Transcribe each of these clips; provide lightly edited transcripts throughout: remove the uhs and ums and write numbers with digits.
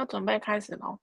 要准备开始喽。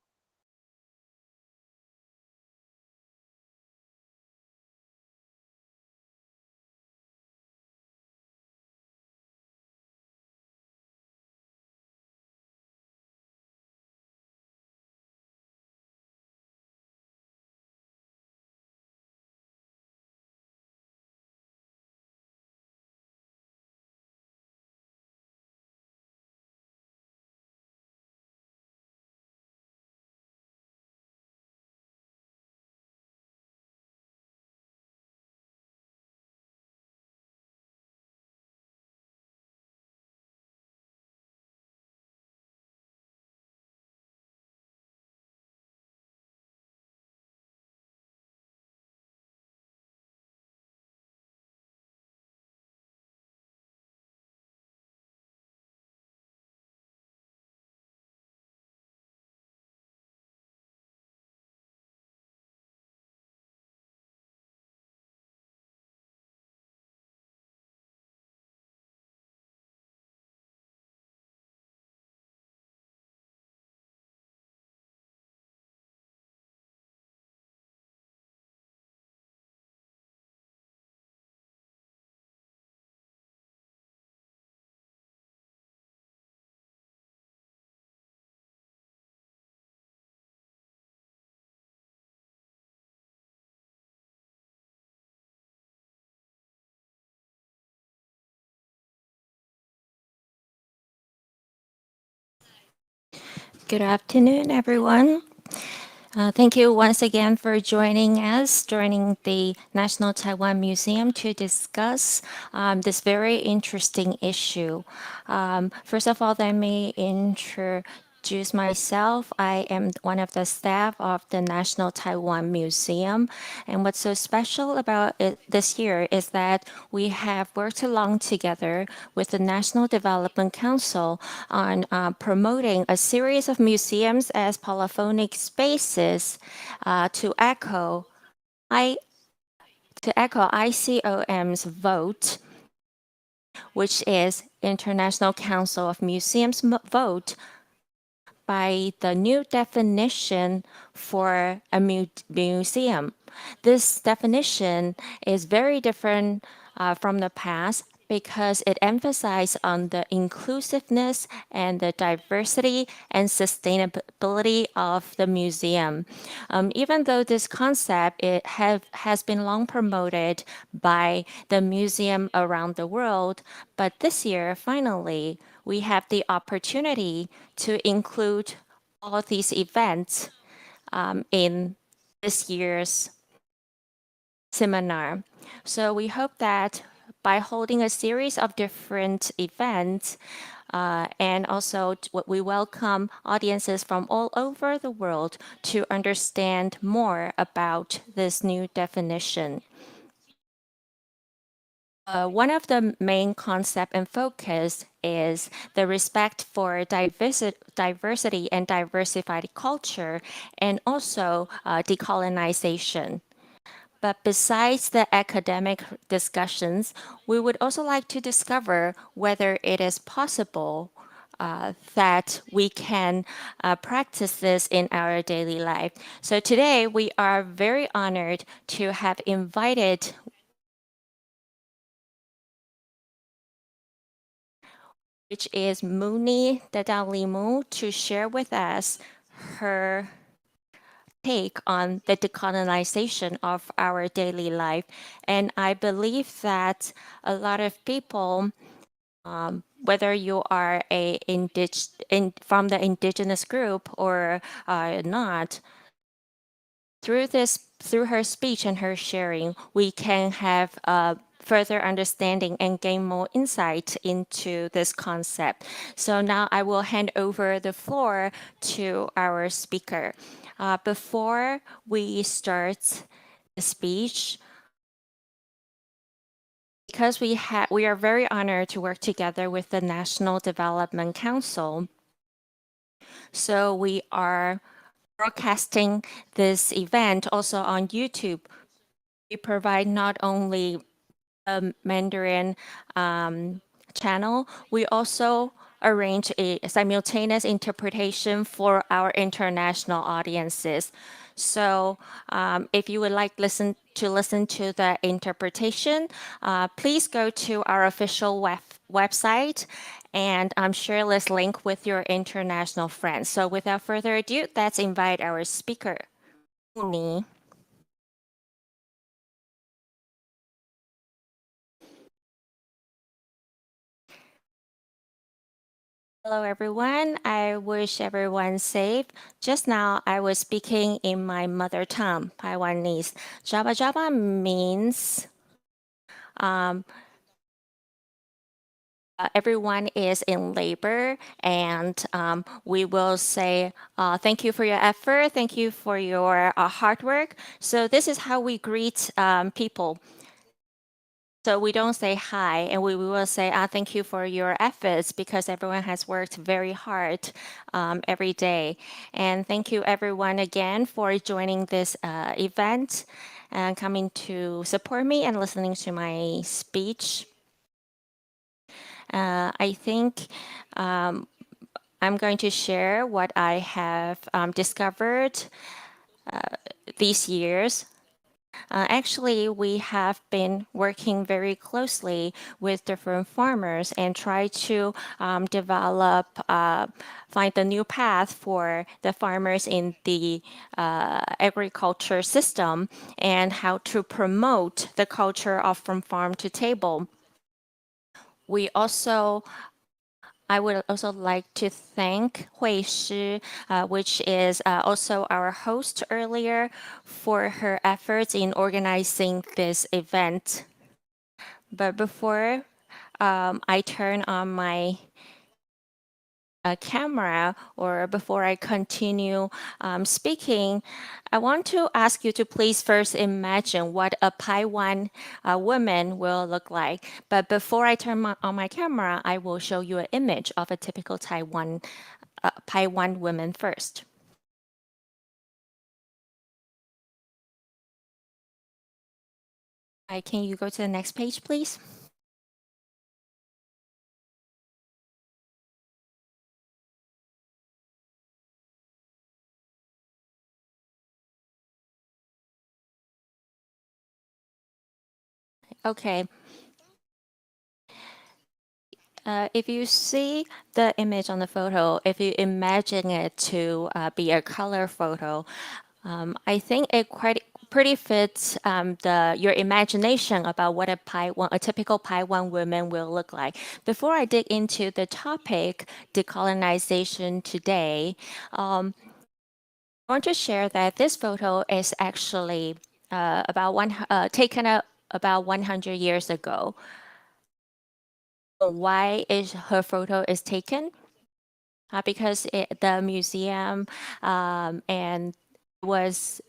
Good afternoon, everyone. Thank you once again for joining us, joining the National Taiwan Museum to discuss this very interesting issue. First of all, let me introduce myself. I am one of the staff of the National Taiwan Museum. And what's so special about it this year is that we have worked along together with the National Development Council on promoting a series of museums as polyphonic spaces to echo ICOM's vote, which is International Council of Museums vote by the new definition for a museum. This definition is very different from the past because it emphasizes on the inclusiveness and the diversity and sustainability of the museum. Even though this concept has been long promoted by the museum around the world, but this year, finally, we have the opportunity to include all these events in this year's seminar. So we hope that by holding a series of different events, and also we welcome audiences from all over the world to understand more about this new definition. One of the main concept and focus is the respect for diversity and diversified culture, and also decolonization. But besides the academic discussions, we would also like to discover whether it is possible that we can practice this in our daily life. So today we are very honored to have invited which is Muni Dodalimau, to share with us her take on the decolonization of our daily life. And I believe that a lot of people, whether you are from the indigenous group or not, through her speech and her sharing, we can have further understanding and gain more insight into this concept. So now I will hand over the floor to our speaker. Before we start the speech, because we are very honored to work together with the National Development Council, so we are broadcasting this event also on YouTube. We provide not only a Mandarin channel, we also arrange a simultaneous interpretation for our international audiences. So if you would like listen to the interpretation, please go to our official website and share this link with your international friends. So without further ado, let's invite our speaker, Muni. Hello, everyone. I wish everyone safe. Just now, I was speaking in my mother tongue, Taiwanese. Jaba Jaba means everyone is in labor, and we will say thank you for your effort, thank you for your hard work. So this is how we greet people. So we don't say hi, and we will say thank you for your efforts because everyone has worked very hard every day. And thank you everyone again for joining this event and coming to support me and listening to my speech. I think I'm going to share what I have discovered these years. Actually, we have been working very closely with different farmers and try to develop, find a new path for the farmers in the agriculture system and how to promote the culture of from farm to table. I would also like to thank Hui Shi, which is also our host earlier, for her efforts in organizing this event. But before I turn on my camera or before I continue speaking, I want to ask you to please first imagine what a Taiwan woman will look like. But before I turn on my camera, I will show you an image of a typical Taiwan woman first. Can you go to the next page, please? Okay. If you see the image on the photo, if you imagine it to be a color photo, I think it pretty fits your imagination about what a typical Taiwan woman will look like. Before I dig into the topic, decolonization today, I want to share that this photo is actually taken about 100 years ago. Why is her photo is taken? Because the museum and it was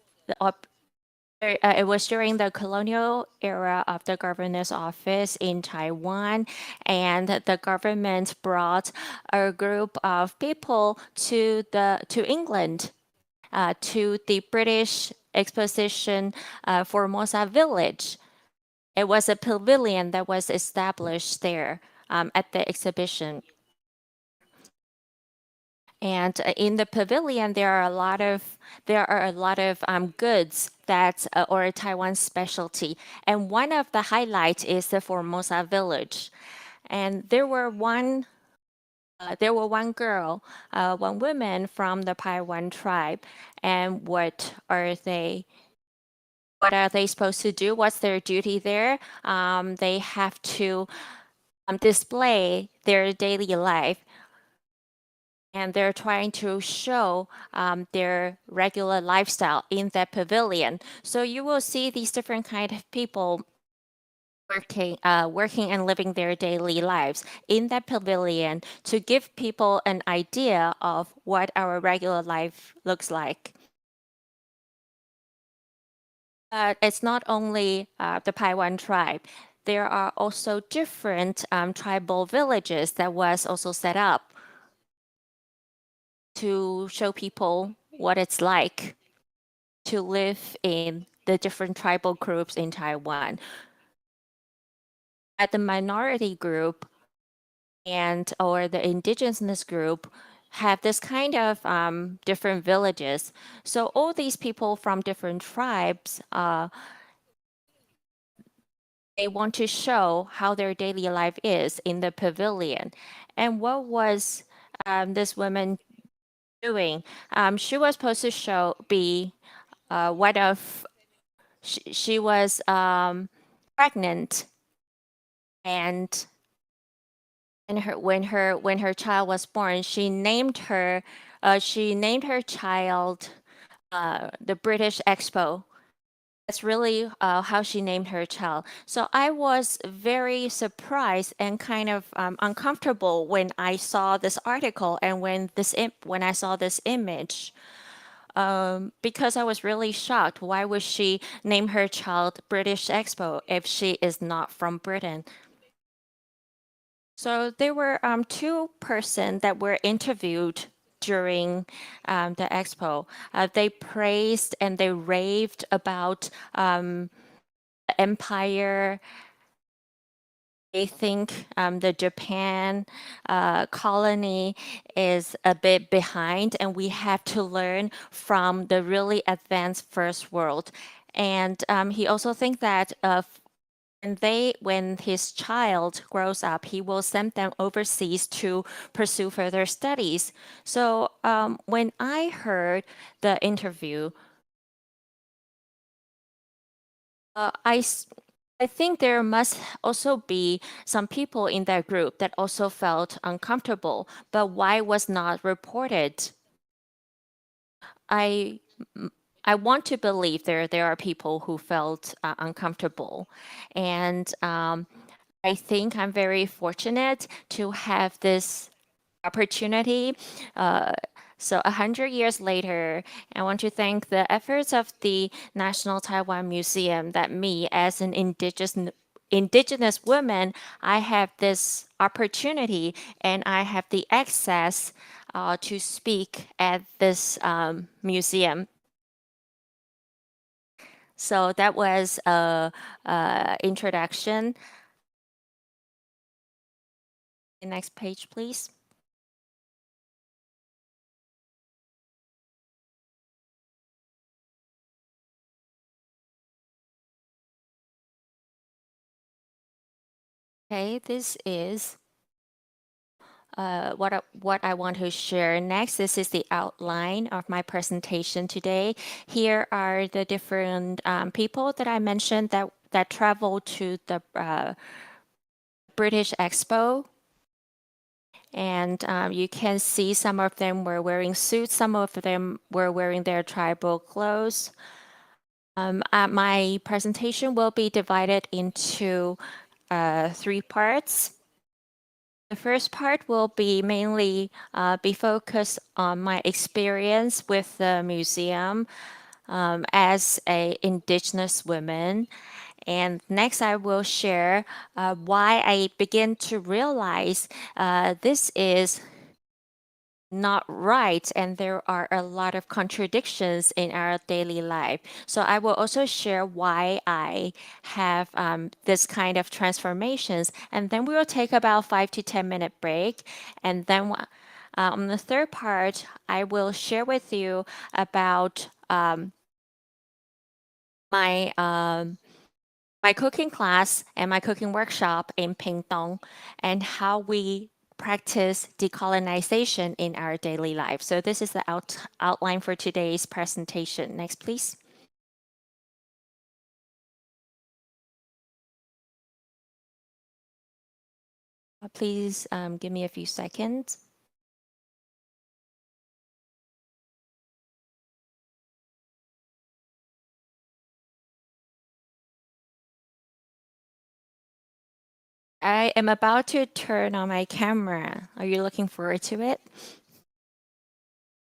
during the colonial era of the governor's office in Taiwan, and the government brought a group of people to England, to the British exposition Formosa Village. It was a pavilion that was established there at the exhibition. And in the pavilion, there are a lot of goods that or Taiwan specialty. And one of the highlights is the Formosa village. And there were one girl, one woman from the Taiwan tribe. And what are they supposed to do? What's their duty there? They have to display their daily life. And they're trying to show their regular lifestyle in that pavilion. So you will see these different kind of people working and living their daily lives in that pavilion to give people an idea of what our regular life looks like. It's not only the Taiwan tribe. There are also different tribal villages that was also set up to show people what it's like to live in the different tribal groups in Taiwan. At the minority group and or the indigenous group have this kind of different villages. So all these people from different tribes, they want to show how their daily life is in the pavilion. And what was this woman doing? She was supposed to be one of she was pregnant, and when her child was born, she named her child the British Expo. That's really how she named her child. So I was very surprised and kind of uncomfortable when I saw this article and when I saw this image. Because I was really shocked. Why would she name her child British Expo if she is not from Britain? So there were two persons that were interviewed during the expo. They praised and they raved about the empire. They think the Japan colony is a bit behind, and we have to learn from the really advanced first world. And he also thinks that when his child grows up, he will send them overseas to pursue further studies. So when I heard the interview, I think there must also be some people in that group that also felt uncomfortable, but why was not reported? I I want to believe there are people who felt uncomfortable, and I think I'm very fortunate to have this opportunity. So 100 years later, I want to thank the efforts of the National Taiwan Museum that me as an indigenous woman, I have this opportunity and I have the access to speak at this museum. So that was a introduction. The next page, please. Okay, this is what I want to share next. This is the outline of my presentation today. Here are the different people that I mentioned that traveled to the British Expo. And you can see some of them were wearing suits, some of them were wearing their tribal clothes. My presentation will be divided into 3 parts. The first part will be mainly be focused on my experience with the museum as a indigenous woman. And next, I will share why I begin to realize this is not right and there are a lot of contradictions in our daily life. So I will also share why I have this kind of transformations, and then we will take about 5 to 10-minute break, and then on the third part I will share with you about my my cooking class and my cooking workshop in Pingtung and how we practice decolonization in our daily life. So this is the outline for today's presentation. Next, please. Please give me a few seconds. I am about to turn on my camera. Are you looking forward to it?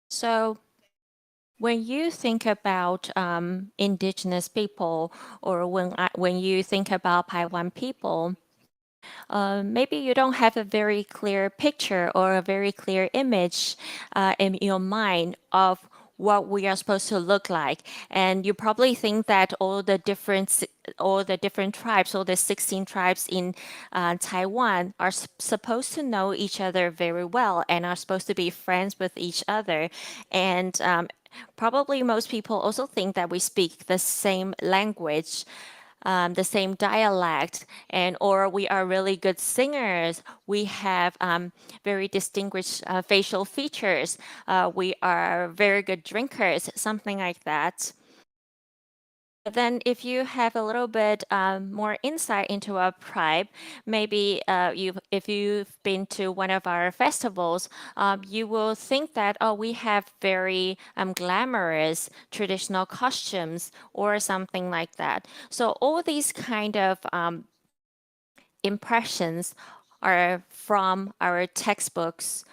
So when you think about indigenous people, or when you think about Taiwan people, maybe you don't have a very clear picture or a very clear image in your mind of what we are supposed to look like. And you probably think that all the different tribes, all the 16 tribes in Taiwan are supposed to know each other very well and are supposed to be friends with each other. And probably most people also think that we speak the same language, the same dialect, and or we are really good singers. We have very distinguished facial features. We are very good drinkers, something like that. But then if you have a little bit more insight into our tribe, maybe if you've been to one of our festivals, you will think that, oh, we have very glamorous traditional costumes or something like that. So all these kind of impressions are from our textbooks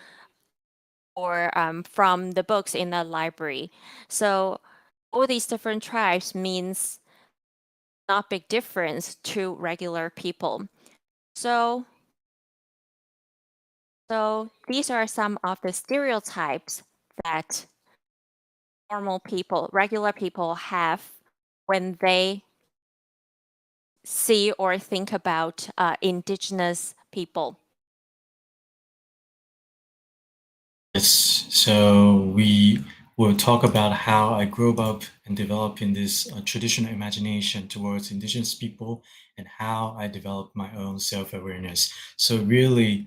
or from the books in the library. So all these different tribes means not big difference to regular people. So these are some of the stereotypes that normal people, regular people have when they see or think about indigenous people. Yes, so we will talk about how I grew up and developing this traditional imagination towards indigenous people and how I developed my own self-awareness. So really,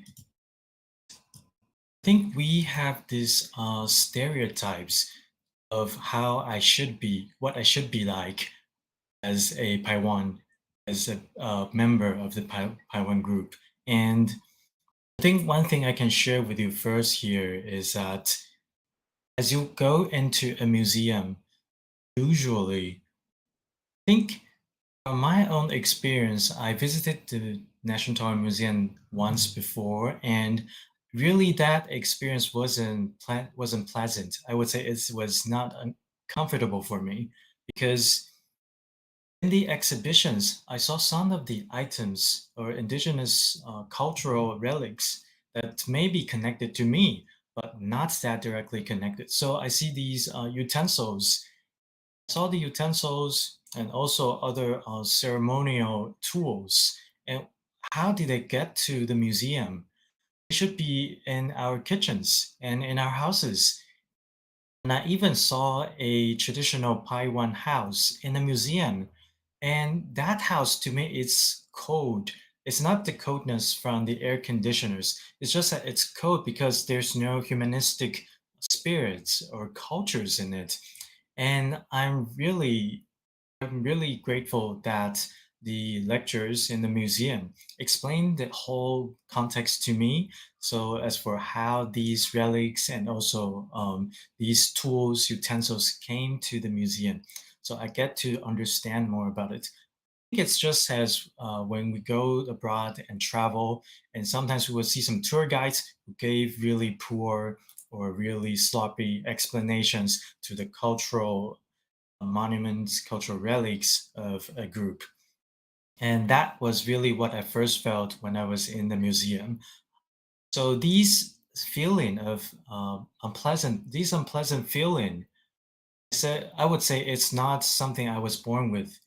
I think we have these stereotypes of how I should be, what I should be like as a Paiwan, as a member of the Paiwan group. And I think one thing I can share with you first here is that as you go into a museum, usually, I think from my own experience, I visited the National Taiwan Museum once before, and really that experience wasn't pleasant. I would say it was not comfortable for me because in the exhibitions, I saw some of the items or indigenous cultural relics that may be connected to me, but not that directly connected. So I see these utensils. I saw the utensils and also other ceremonial tools. And how did they get to the museum? They should be in our kitchens and in our houses. And I even saw a traditional Paiwan house in a museum. And that house, to me, it's cold. It's not the coldness from the air conditioners. It's just that it's cold because there's no humanistic spirits or cultures in it. And I'm really grateful that the lectures in the museum explain the whole context to me. So as for how these relics and also these tools, utensils came to the museum, so I get to understand more about it. I think it's just as when we go abroad and travel, and sometimes we will see some tour guides who gave really poor or really sloppy explanations to the cultural monuments, cultural relics of a group. And that was really what I first felt when I was in the museum. So these feeling of these unpleasant feeling, I would say it's not something I was born with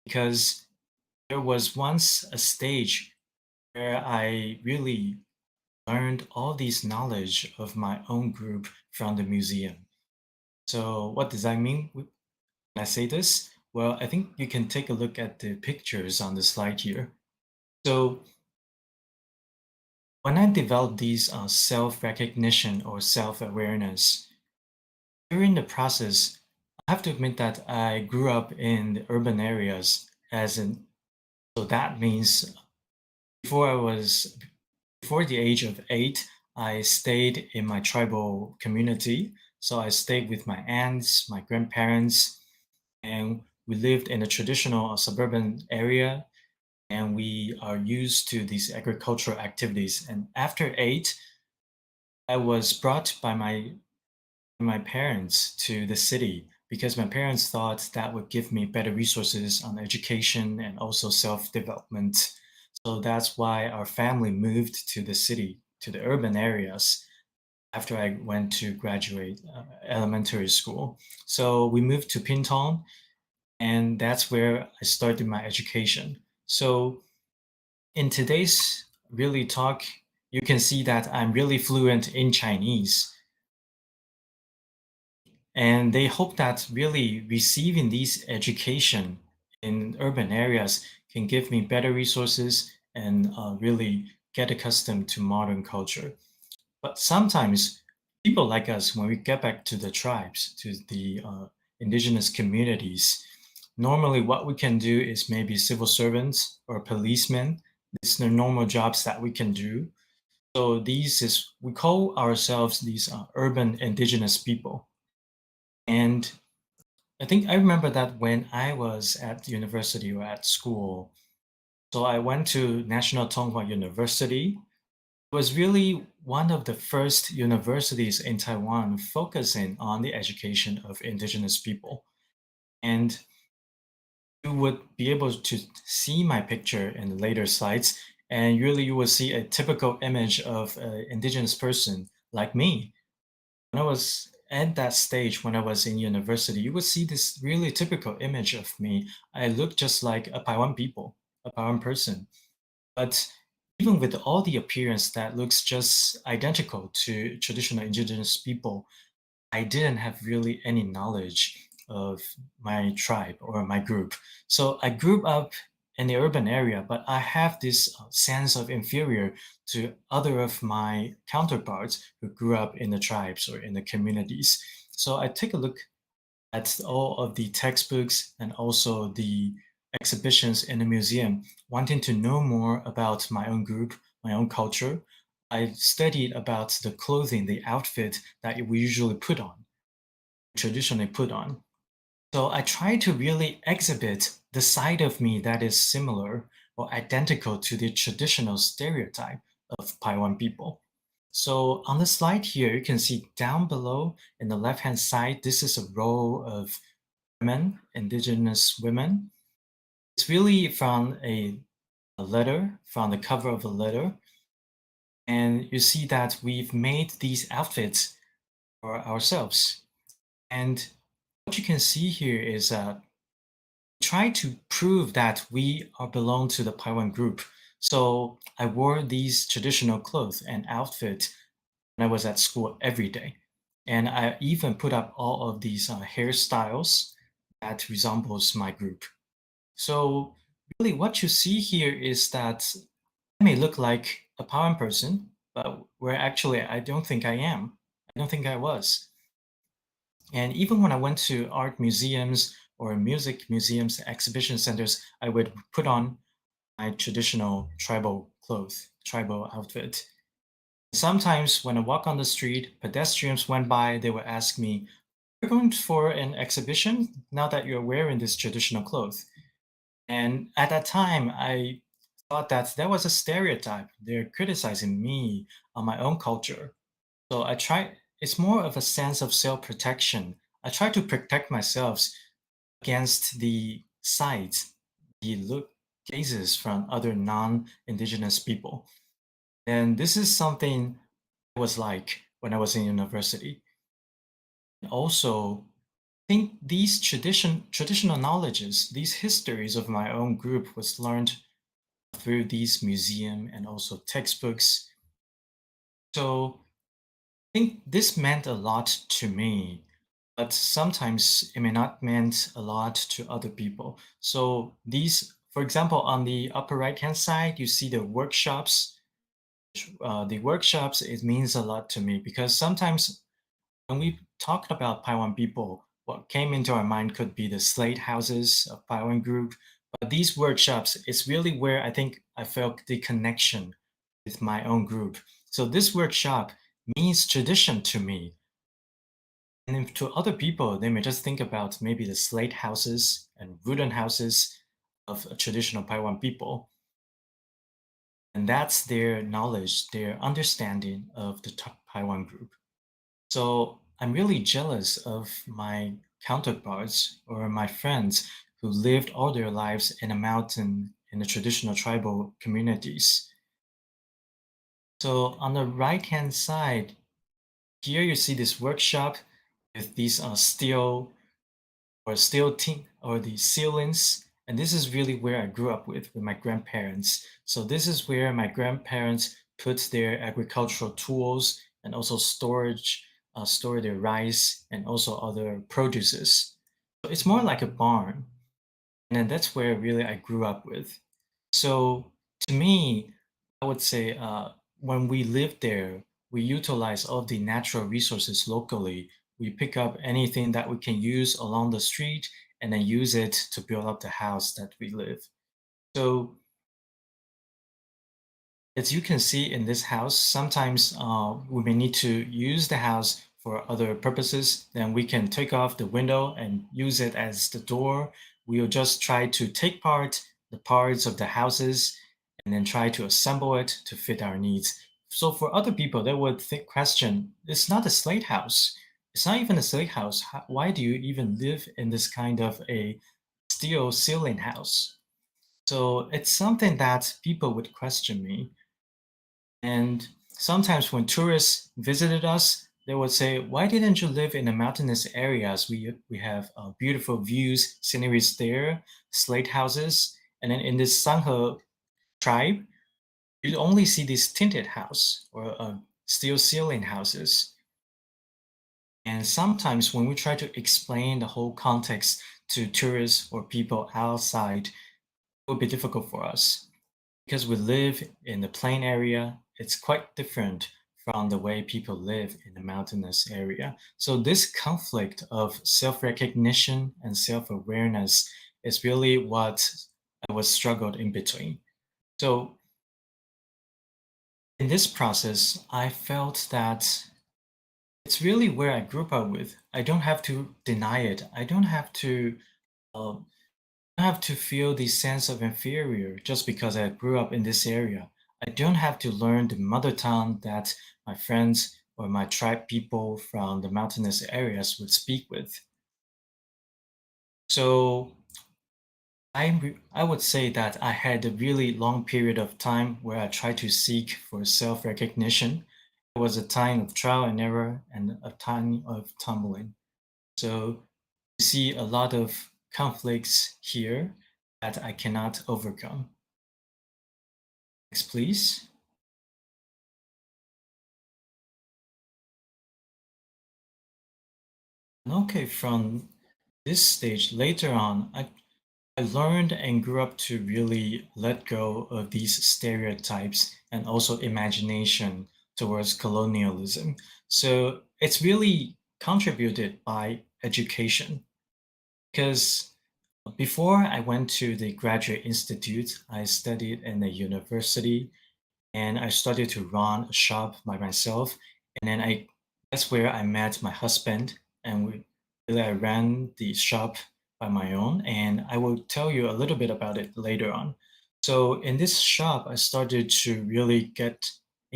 because there was once a stage where I really learned all these knowledge of my own group from the museum. So what does that mean? I say this? Well, I think you can take a look at the pictures on the slide here. So when I developed these self-recognition or self-awareness, during the process, I have to admit that I grew up in the urban areas so that means before I was, before the age of 8, I stayed in my tribal community. So I stayed with my aunts, my grandparents, and we lived in a traditional suburban area and we are used to these agricultural activities. And after 8, I was brought by my parents to the city because my parents thought that would give me better resources on education and also self-development. So that's why our family moved to the city, to the urban areas. after I went to graduate elementary school. So we moved to Pingtung, and that's where I started my education. So in today's really talk, you can see that I'm really fluent in Chinese. And they hope that really receiving this education in urban areas can give me better resources and really get accustomed to modern culture. But sometimes people like us, when we get back to the tribes, to the indigenous communities, normally what we can do is maybe civil servants or policemen. These are the normal jobs that we can do. So we call ourselves these urban indigenous people. And I think I remember that when I was at university or at school, so I went to National Taiwan University. It was really one of the first universities in Taiwan focusing on the education of indigenous people. And you would be able to see my picture in later slides, and really you will see a typical image of an indigenous person like me. When I was at that stage, when I was in university, you would see this really typical image of me. I look just like a Paiwan people, a Paiwan person. But even with all the appearance that looks just identical to traditional indigenous people, I didn't have really any knowledge of my tribe or my group. So I grew up in the urban area, but I have this sense of inferior to other of my counterparts who grew up in the tribes or in the communities. So I take a look at all of the textbooks and also the exhibitions in the museum, wanting to know more about my own group, my own culture. I studied about the clothing, the outfit that we usually put on, traditionally put on. So I try to really exhibit the side of me that is similar or identical to the traditional stereotype of Taiwan people. So on the slide here, you can see down below in the left-hand side, this is a row of women, indigenous women. It's really from a letter, from the cover of a letter. And you see that we've made these outfits for ourselves. And what you can see here is try to prove that we belong to the Taiwan group. So I wore these traditional clothes and outfit when I was at school every day. And I even put up all of these hairstyles that resembles my group. So really what you see here is that I may look like a Taiwan person, but where actually I don't think I am. I don't think I was. And even when I went to art museums or music museums, exhibition centers, I would put on my traditional tribal clothes, tribal outfit. Sometimes when I walk on the street, pedestrians went by, they would ask me, "You're going for an exhibition now that you're wearing this traditional clothes?" And at that time, I thought that that was a stereotype. They're criticizing me on my own culture. So it's more of a sense of self-protection. I try to protect myself against the sights, the gazes from other non-indigenous people. And this is something I was like when I was in university. And also, I think these traditional knowledges, these histories of my own group was learned through these museum and also textbooks. So I think this meant a lot to me, but sometimes it may not meant a lot to other people. So these, for example, on the upper right-hand side, you see the workshops. The workshops, it means a lot to me because sometimes when we talked about Taiwan people, what came into our mind could be the slate houses of Taiwan group. But these workshops is really where I think I felt the connection with my own group. So this workshop means tradition to me. And if to other people, they may just think about maybe the slate houses and wooden houses of a traditional Taiwan people. And that's their knowledge, their understanding of the Taiwan group. So I'm really jealous of my counterparts or my friends who lived all their lives in a mountain in the traditional tribal communities. So on the right-hand side, Here you see this workshop with these steel or the ceilings. And this is really where I grew up with my grandparents. So this is where my grandparents put their agricultural tools and also store their rice and also other produces. So it's more like a barn. And then that's where really I grew up with. So to me, I would say when we lived there, we utilize all the natural resources locally. We pick up anything that we can use along the street and then use it to build up the house that we live. So as you can see in this house, sometimes we may need to use the house for other purposes. Then we can take off the window and use it as the door. We'll just try to take the parts of the houses and then try to assemble it to fit our needs. So for other people, they would question, it's not a slate house. It's not even a slate house. Why do you even live in this kind of a steel ceiling house? So it's something that people would question me. And sometimes when tourists visited us, they would say, why didn't you live in the mountainous areas? We have beautiful views, sceneries there, slate houses. And then in this Sanghe tribe, you only see these tinted house or steel ceiling houses. And sometimes when we try to explain the whole context to tourists or people outside, it would be difficult for us. Because we live in the plain area, it's quite different from the way people live in the mountainous area. So this conflict of self-recognition and self-awareness is really what I was struggled in between. So in this process, I felt that it's really where I grew up with. I don't have to deny it. I don't have to feel the sense of inferior just because I grew up in this area. I don't have to learn the mother tongue that my friends or my tribe people from the mountainous areas would speak with. So I would say that I had a really long period of time where I tried to seek for self-recognition. It was a time of trial and error and a time of tumbling. So you see a lot of conflicts here that I cannot overcome. Next, please. Okay, from this stage later on, I learned and grew up to really let go of these stereotypes and also imagination towards colonialism. So it's really contributed by education because before I went to the graduate institute, I studied in a university and I started to run a shop by myself. And then that's where I met my husband, and I ran the shop by my own. And I will tell you a little bit about it later on. So in this shop, I started to really get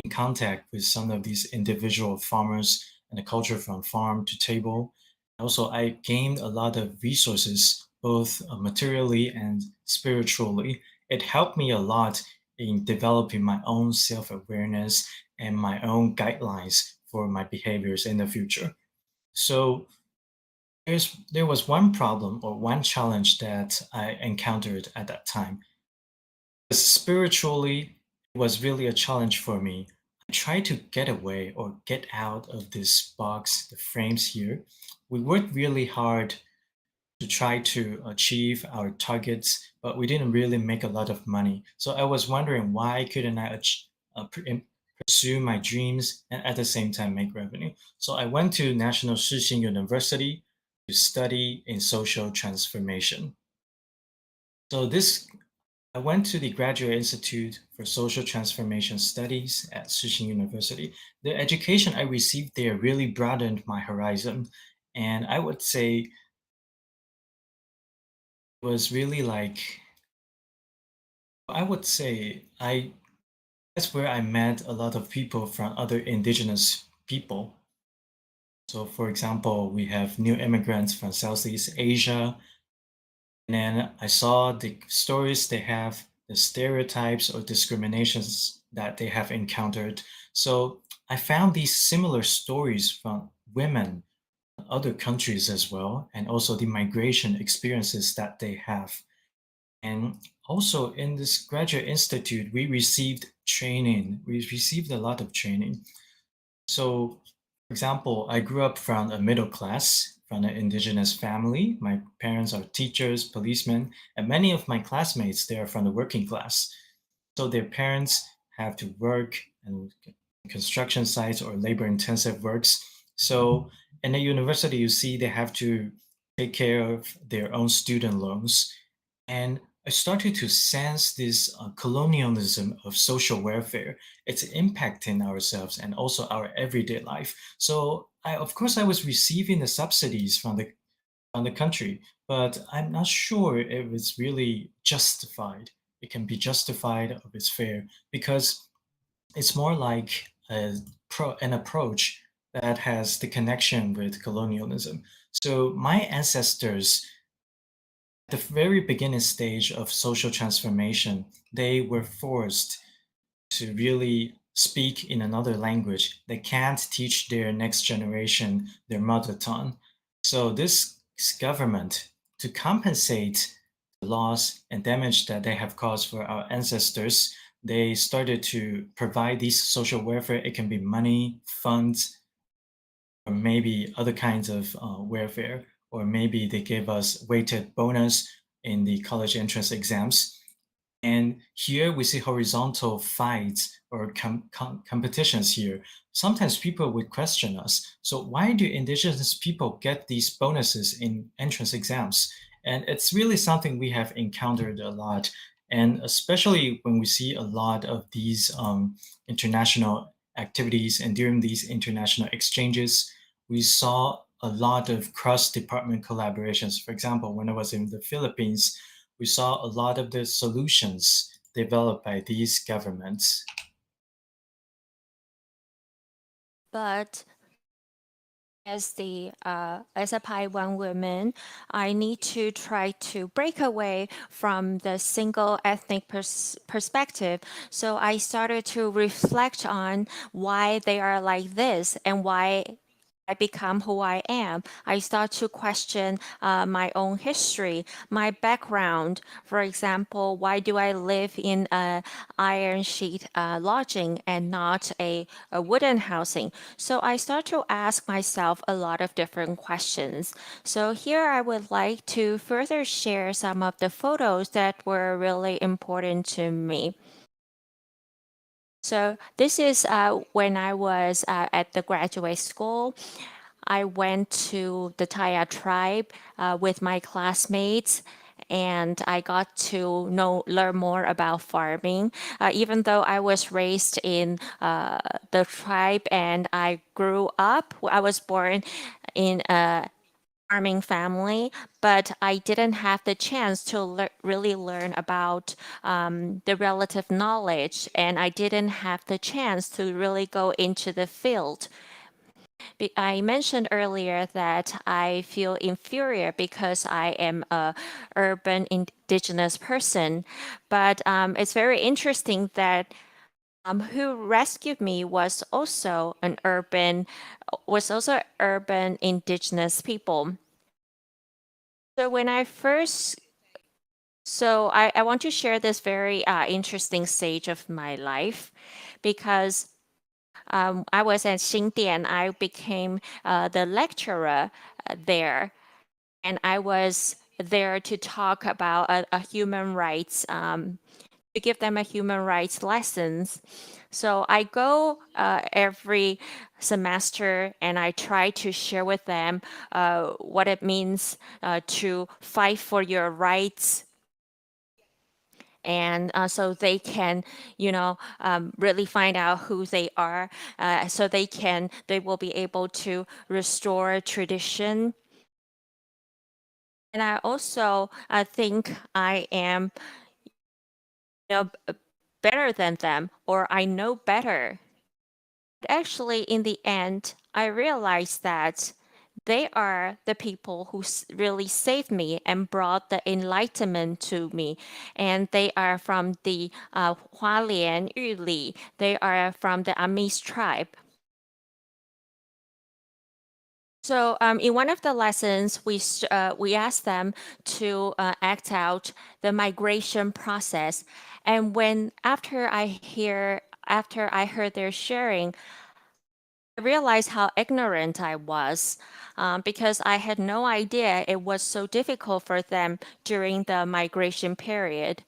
in contact with some of these individual farmers and the culture from farm to table. Also, I gained a lot of resources, both materially and spiritually. It helped me a lot in developing my own self-awareness and my own guidelines for my behaviors in the future. So there was one problem or one challenge that I encountered at that time. Spiritually, it was really a challenge for me. I tried to get away or get out of this box, the frames here. We worked really hard to try to achieve our targets, but we didn't really make a lot of money. So I was wondering why couldn't I pursue my dreams and at the same time make revenue? So I went to National Taiwan University to study in social transformation. So I went to the Graduate Institute for Social Transformation Studies at Taiwan University. The education I received there really broadened my horizon, and I would say was really like I would say that's where I met a lot of people from other indigenous people. So for example, we have new immigrants from Southeast Asia, and then I saw the stories they have, the stereotypes or discriminations that they have encountered. So I found these similar stories from women in other countries as well, and also the migration experiences that they have. And also in this graduate institute, we received training. We received a lot of training. So, for example, I grew up from a middle class, from an indigenous family. My parents are teachers, policemen, and many of my classmates, they are from the working class. So their parents have to work in construction sites or labor-intensive works. So in the university, you see they have to take care of their own student loans. And I started to sense this colonialism of social welfare. It's impacting ourselves and also our everyday life. So of course, I was receiving the subsidies from the country, but I'm not sure if it's really justified. It can be justified or it's fair because it's more like an approach that has the connection with colonialism. So my ancestors, at the very beginning stage of social transformation, they were forced to really speak in another language. They can't teach their next generation their mother tongue. So this government, to compensate the loss and damage that they have caused for our ancestors, they started to provide these social welfare. It can be money, funds, or maybe other kinds of welfare, or maybe they gave us weighted bonus in the college entrance exams. And here we see horizontal fights or competitions here. Sometimes people would question us. So why do indigenous people get these bonuses in entrance exams? And it's really something we have encountered a lot. And especially when we see a lot of these international activities and during these international exchanges, we saw a lot of cross-department collaborations. For example, when I was in the Philippines, we saw a lot of the solutions developed by these governments. But as a Taiwan woman, I need to try to break away from the single ethnic perspective. So I started to reflect on why they are like this and why I become who I am. I start to question my own history, my background. For example, why do I live in a iron sheet lodging and not a wooden housing? So I start to ask myself a lot of different questions. So here I would like to further share some of the photos that were really important to me. So this is when I was at the graduate school. I went to the Taya tribe with my classmates, and I got to learn more about farming. Even though I was raised in the tribe and I was born in a farming family, but I didn't have the chance to really learn about the relative knowledge, and I didn't have the chance to really go into the field. I mentioned earlier that I feel inferior because I am a urban indigenous person, but it's very interesting that who rescued me was also urban indigenous people. So when I first so I want to share this very interesting stage of my life because I was at Xingdian. I became the lecturer there, and I was there to talk about a human rights, to give them a human rights lessons. So I go every semester and I try to share with them what it means to fight for your rights, and so they can really find out who they are, so they will be able to restore tradition. And I also think I am better than them, or I know better. But actually, in the end, I realized that they are the people who really saved me and brought the enlightenment to me. And they are from the Hualien Yuli. They are from the Amis tribe. So in one of the lessons, we asked them to act out the migration process, and after I heard their sharing, I realized how ignorant I was because I had no idea it was so difficult for them during the migration period,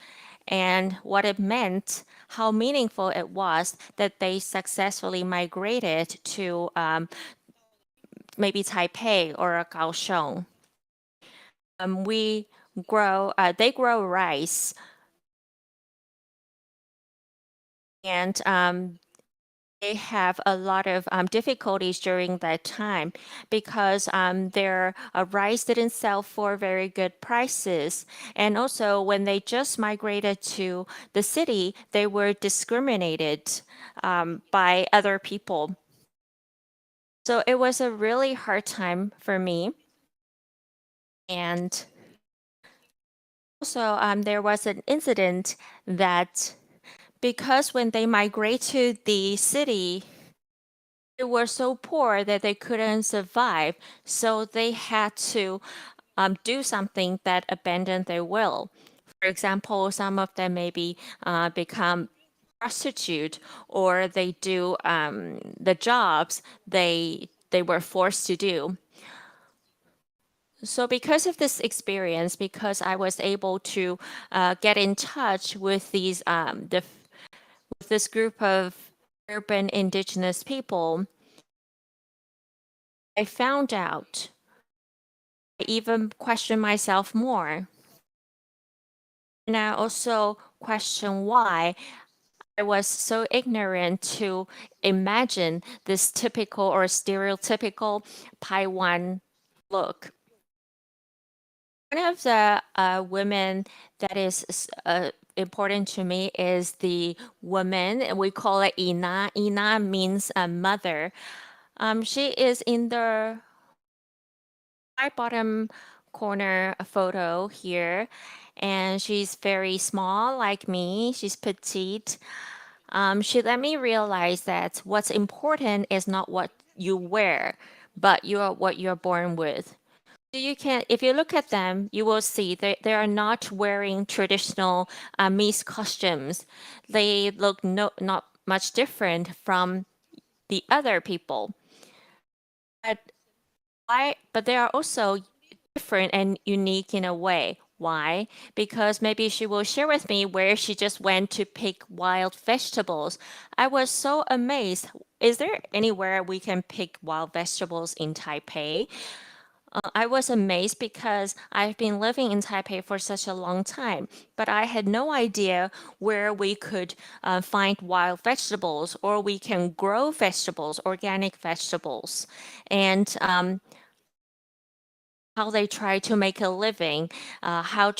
and what it meant, how meaningful it was that they successfully migrated to maybe Taipei or Kaohsiung. They grow rice, and they have a lot of difficulties during that time because their rice didn't sell for very good prices. And also, when they just migrated to the city, they were discriminated by other people. So it was a really hard time for me. And also, there was an incident that because when they migrate to the city, they were so poor that they couldn't survive. So they had to do something that abandoned their will. For example, some of them maybe become prostitute, or they do the jobs they were forced to do. So because of this experience, because I was able to get in touch with with this group of urban indigenous people, I found out. I even questioned myself more. And I also question why I was so ignorant to imagine this typical or stereotypical Taiwan look. One of the women that is important to me is the woman, and we call it Ina. Ina means a mother. She is in the right bottom corner photo here, and she's very small like me. She's petite. She let me realize that what's important is not what you wear, but what you're born with. If you look at them, you will see they are not wearing traditional Mies costumes. They look not much different from the other people. But they are also different and unique in a way. Why? Because maybe she will share with me where she just went to pick wild vegetables. I was so amazed. Is there anywhere we can pick wild vegetables in Taipei? I was amazed because I've been living in Taipei for such a long time, but I had no idea where we could find wild vegetables or we can grow vegetables, organic vegetables. And how they try to make a living, how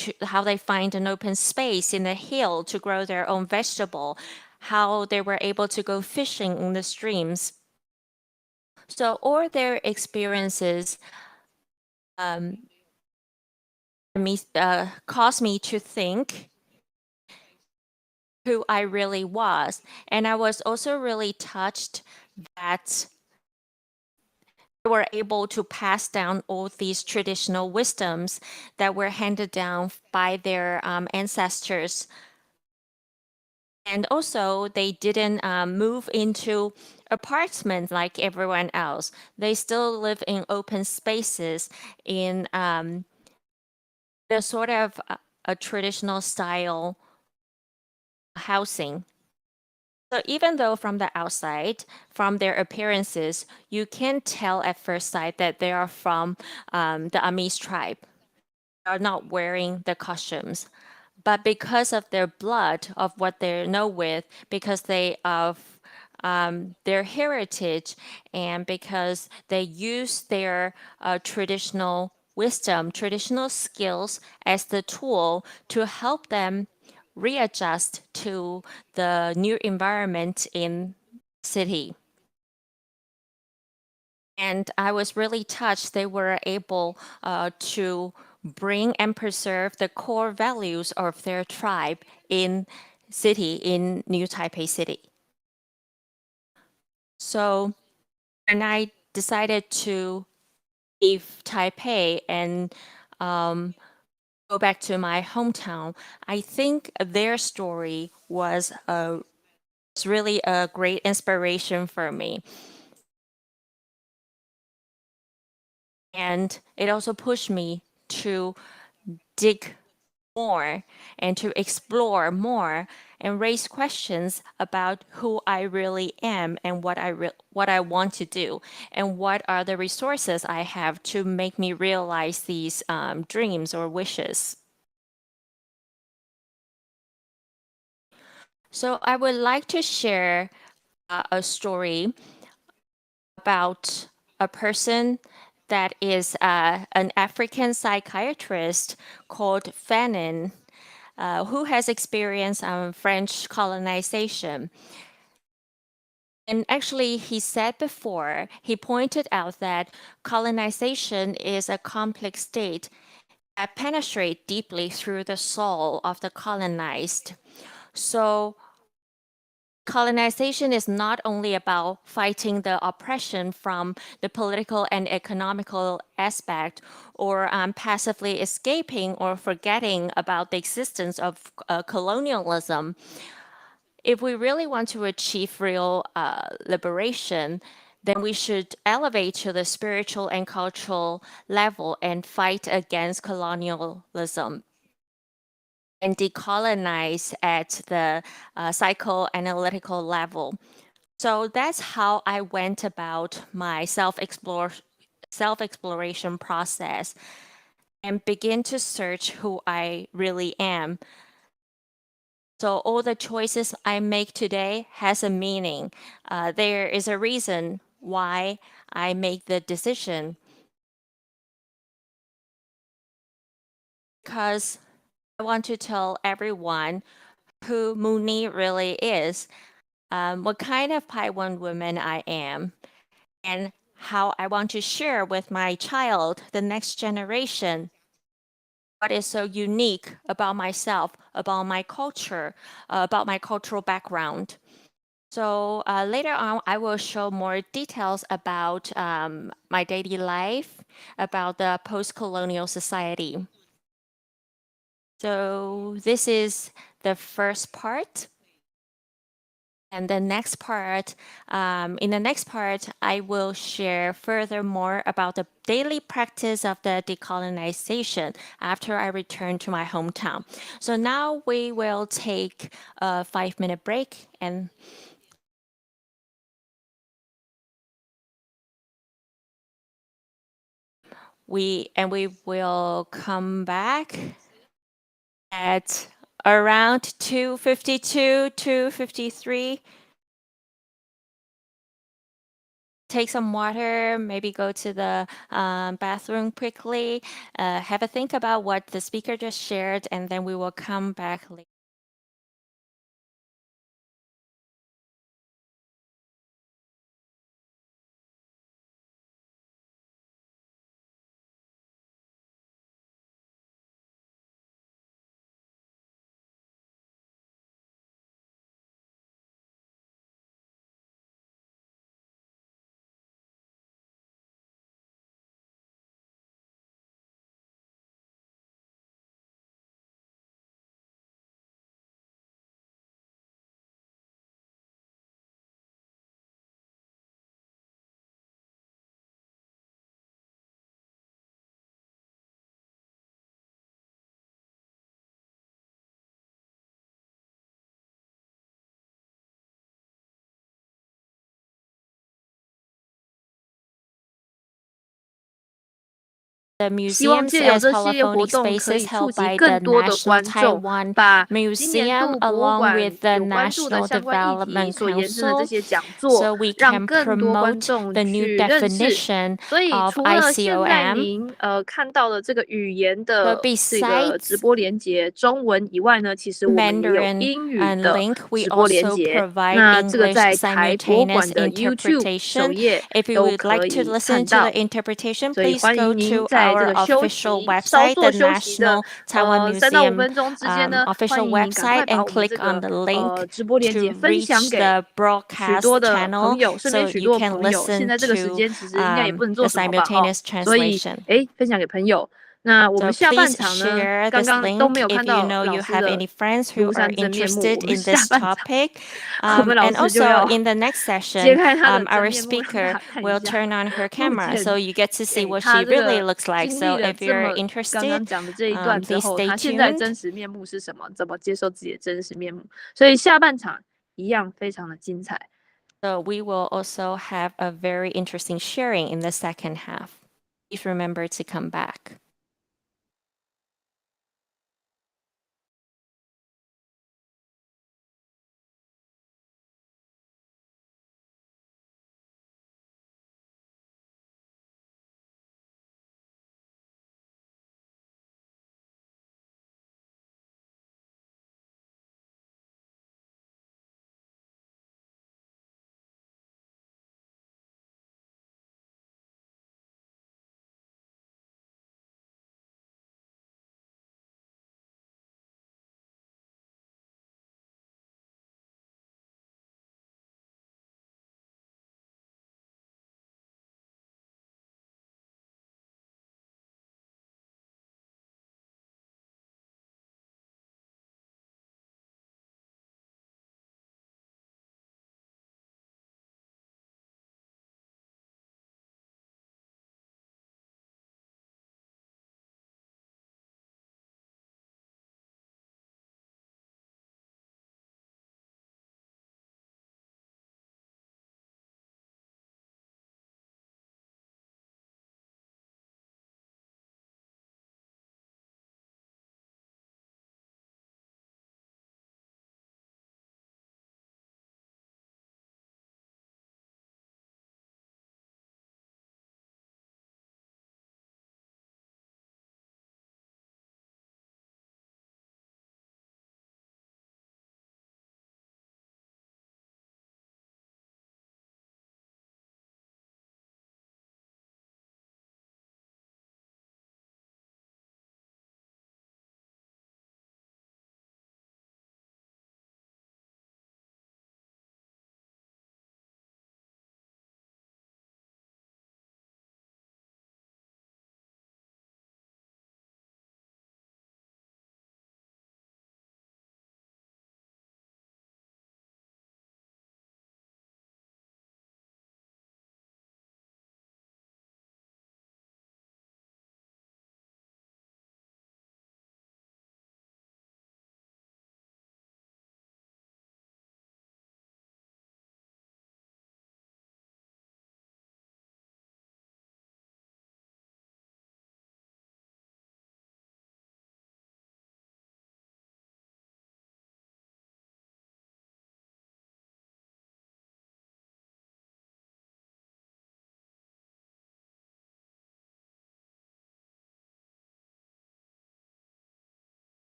they find an open space in the hill to grow their own vegetable, how they were able to go fishing in the streams. So all their experiences caused me to think who I really was. And I was also really touched that they were able to pass down all these traditional wisdoms that were handed down by their ancestors. And also, they didn't move into apartments like everyone else. They still live in open spaces in the sort of a traditional style housing. So even though from the outside, from their appearances, you can tell at first sight that they are from the Amis tribe. They are not wearing the costumes. But because of their blood, of what they know with, because of their heritage, and because they use their traditional wisdom, traditional skills as the tool to help them readjust to the new environment in city. And I was really touched they were able to bring and preserve the core values of their tribe in New Taipei City. So when I decided to leave Taipei and go back to my hometown, I think their story was really a great inspiration for me. And it also pushed me to dig more and to explore more and raise questions about who I really am and what I want to do and what are the resources I have to make me realize these dreams or wishes. So I would like to share a story about a person that is an African psychiatrist called Fanon, who has experienced French colonization. And actually, he said before, he pointed out that colonization is a complex state that penetrates deeply through the soul of the colonized. So colonization is not only about fighting the oppression from the political and economical aspect or passively escaping or forgetting about the existence of colonialism. If we really want to achieve real liberation, then we should elevate to the spiritual and cultural level and fight against colonialism and decolonize at the psychoanalytical level. So that's how I went about my self-exploration process and begin to search who I really am. So all the choices I make today has a meaning. There is a reason why I make the decision. Because I want to tell everyone who Muni really is, what kind of Taiwan woman I am, and how I want to share with my child, the next generation, what is so unique about myself, about my culture, about my cultural background. So later on, I will show more details about my daily life, about the post-colonial society. So this is the first part. And the next part, in the next part, I will share furthermore about the daily practice of the decolonization after I return to my hometown. So now we will take a 5-minute break and we will come back at around 2:52, 2:53. Take some water, maybe go to the bathroom quickly, have a think about what the speaker just shared, and then we will come back later. The museums as polyphonic spaces held by the National Taiwan Museum along with the National Development Council, so we can promote the new definition of ICOM. 看到了这个语言的这个直播连结中文以外呢，其实我们也有英语的直播连结。那这个在台博物馆的 YouTube 首页都可以看到。所以欢迎您在在这 our 个休 official 息稍 website, 作 the 休息的 National Taiwan 3到5 Museum 分钟之间呢，欢 official 迎您赶快 website 把 and 我们这 click on 个 the link 直播链 to 接分享 reach 给 the 许 broadcast 多的朋 channel 友，身 so 边许 you 多 can 朋友，现 listen 在这个时 to 间其实应该也不能 the 做什么吧，哈， simultaneous 所以 translation. 分享给朋友。那我 So 们下半 please 场呢， share 刚 this 刚都 link 没有 if 看 you 到 know 老 you 师 have 的 any friends who 庐 are 山真面目。 interested 我们 in 下 this 半场 topic. 我们老 And 师就 also 要 in the next 揭 session, 开她的真 our 面目，让大 speaker 家看一 will 下 turn on her 目 camera, 前 so you get to see 给 what 她 she 这 really 个 looks like. 经 So 历了 if 这 you're 么刚刚 interested, 讲的这一段之 please 后， stay 她现在 tuned. 真实面目是什么？怎么接受自己的真实面目？所以下半场一样非常的精彩。 So we will also have a very interesting sharing in the second half. Please remember to come back.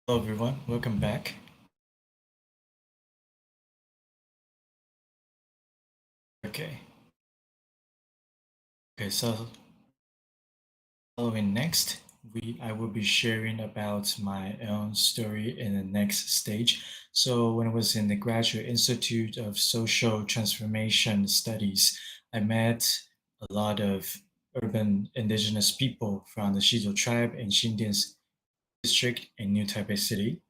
Hello everyone, welcome back. Okay, so following next, I will be sharing about my own story in the next stage. So when I was in the Graduate Institute of Social Transformation Studies, I met a lot of urban indigenous people from the Shizo tribe in Xindian district in New Taipei City.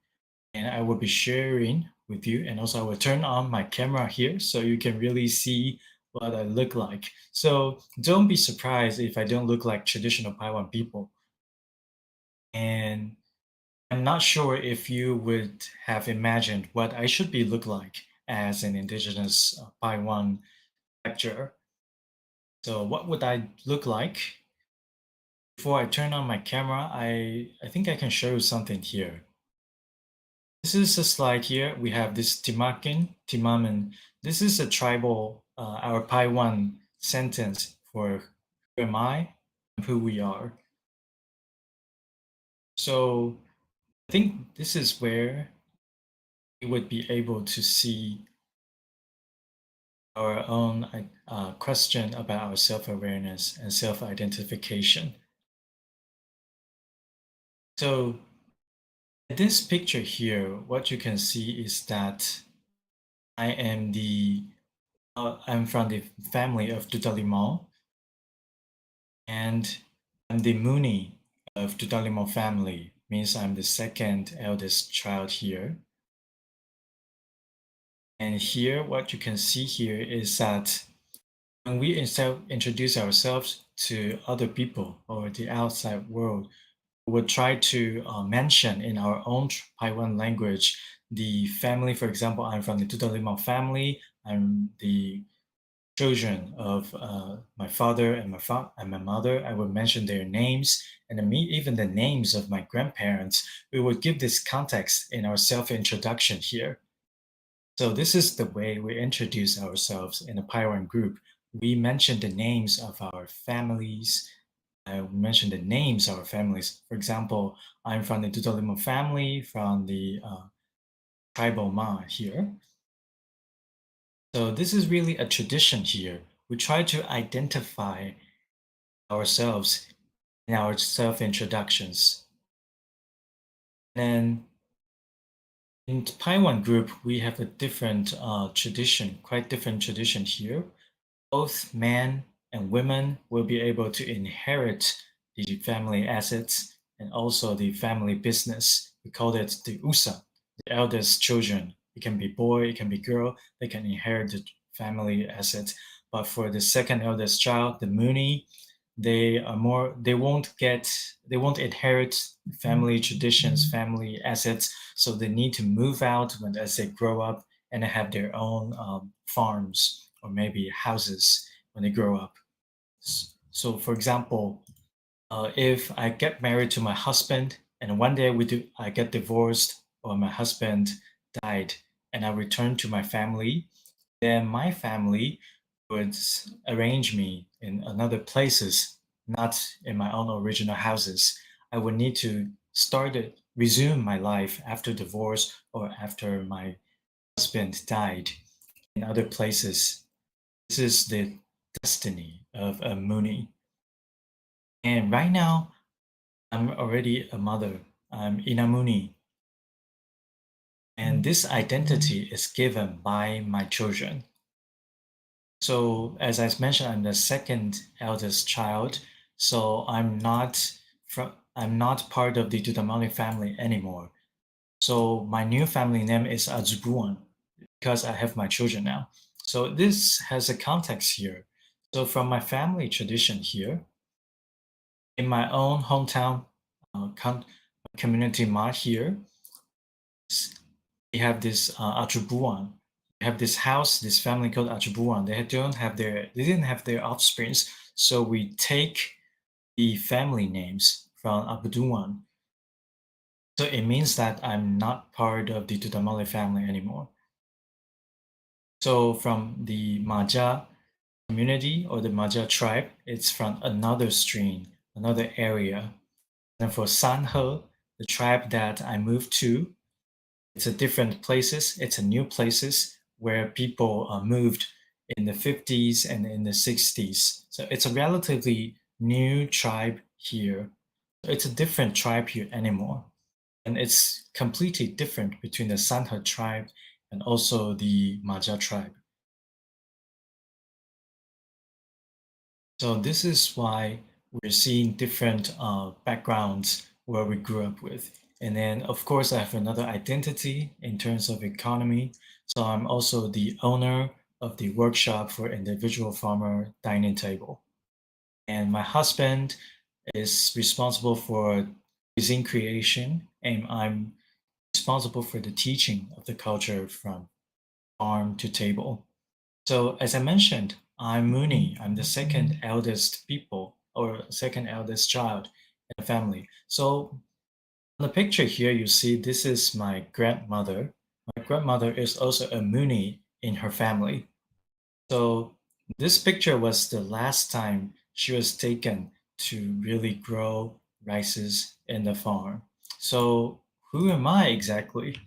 And I will be sharing with you, and also I will turn on my camera here so you can really see what I look like. So don't be surprised if I don't look like traditional Taiwan people. And I'm not sure if you would have imagined what I should be look like as an indigenous Taiwan lecturer. So what would I look like? Before I turn on my camera, I think I can show you something here. This is a slide here. We have this Timamen. This is a tribal, our Taiwan sentence for who am I and who we are. So I think this is where we would be able to see our own question about our self-awareness and self-identification. So this picture here, what you can see is that I'm from the family of Dodalimau, and I'm the Muni of Dodalimau family, means I'm the second eldest child here. And here, what you can see here is that when we introduce ourselves to other people or the outside world, we would try to mention in our own Taiwan language the family. For example, I'm from the Dodalimau family. I'm the children of my father and my mother. I would mention their names and even the names of my grandparents. We would give this context in our self-introduction here. So this is the way we introduce ourselves in a Taiwan group. We mention the names of our families. I mention the names of our families. For example, I'm from the Dodalimau family, from the tribal Ma here. So this is really a tradition here. We try to identify ourselves in our self-introductions. And in Taiwan group, we have a different tradition, quite different tradition here. Both men and women will be able to inherit the family assets and also the family business. We call it the usa, the eldest children. It can be boy, it can be girl, they can inherit the family assets. But for the second eldest child, the Muni, they won't inherit family traditions, family assets, so they need to move out as they grow up and have their own farms or maybe houses when they grow up. So for example, if I get married to my husband and one day I get divorced or my husband died and I return to my family, then my family would arrange me in another places, not in my own original houses. I would need to resume my life after divorce or after my husband died in other places. This is the destiny of a Muni. And right now, I'm already a mother. I'm Inamuni. And this identity is given by my children. So as I mentioned, I'm the second eldest child. So I'm not part of the Dodalimau family anymore. So my new family name is Azubuan because I have my children now. So this has a context here. So from my family tradition here, in my own hometown community Ma here, we have this Achubuan. We have this house, this family called Achubuan. They didn't have their offsprings, so we take the family names from Abuduan. So it means that I'm not part of the Dodalimau family anymore. So from the Maja community or the Maja tribe, it's from another stream, another area. And for Sanhe, the tribe that I moved to. It's a different places, it's a new places where people moved in the 50s and in the 60s. So it's a relatively new tribe here. It's a different tribe here anymore. And it's completely different between the Sanhe tribe and also the Maja tribe. So this is why we're seeing different backgrounds where we grew up with. And then, of course, I have another identity in terms of economy. So I'm also the owner of the workshop for individual farmer dining table. And my husband is responsible for cuisine creation, and I'm responsible for the teaching of the culture from farm to table. So as I mentioned, I'm Muni. I'm the second eldest people or second eldest child in the family. So on the picture here, you see this is my grandmother. My grandmother is also a Muni in her family. So this picture was the last time she was taken to really grow rices in the farm. So who am I exactly?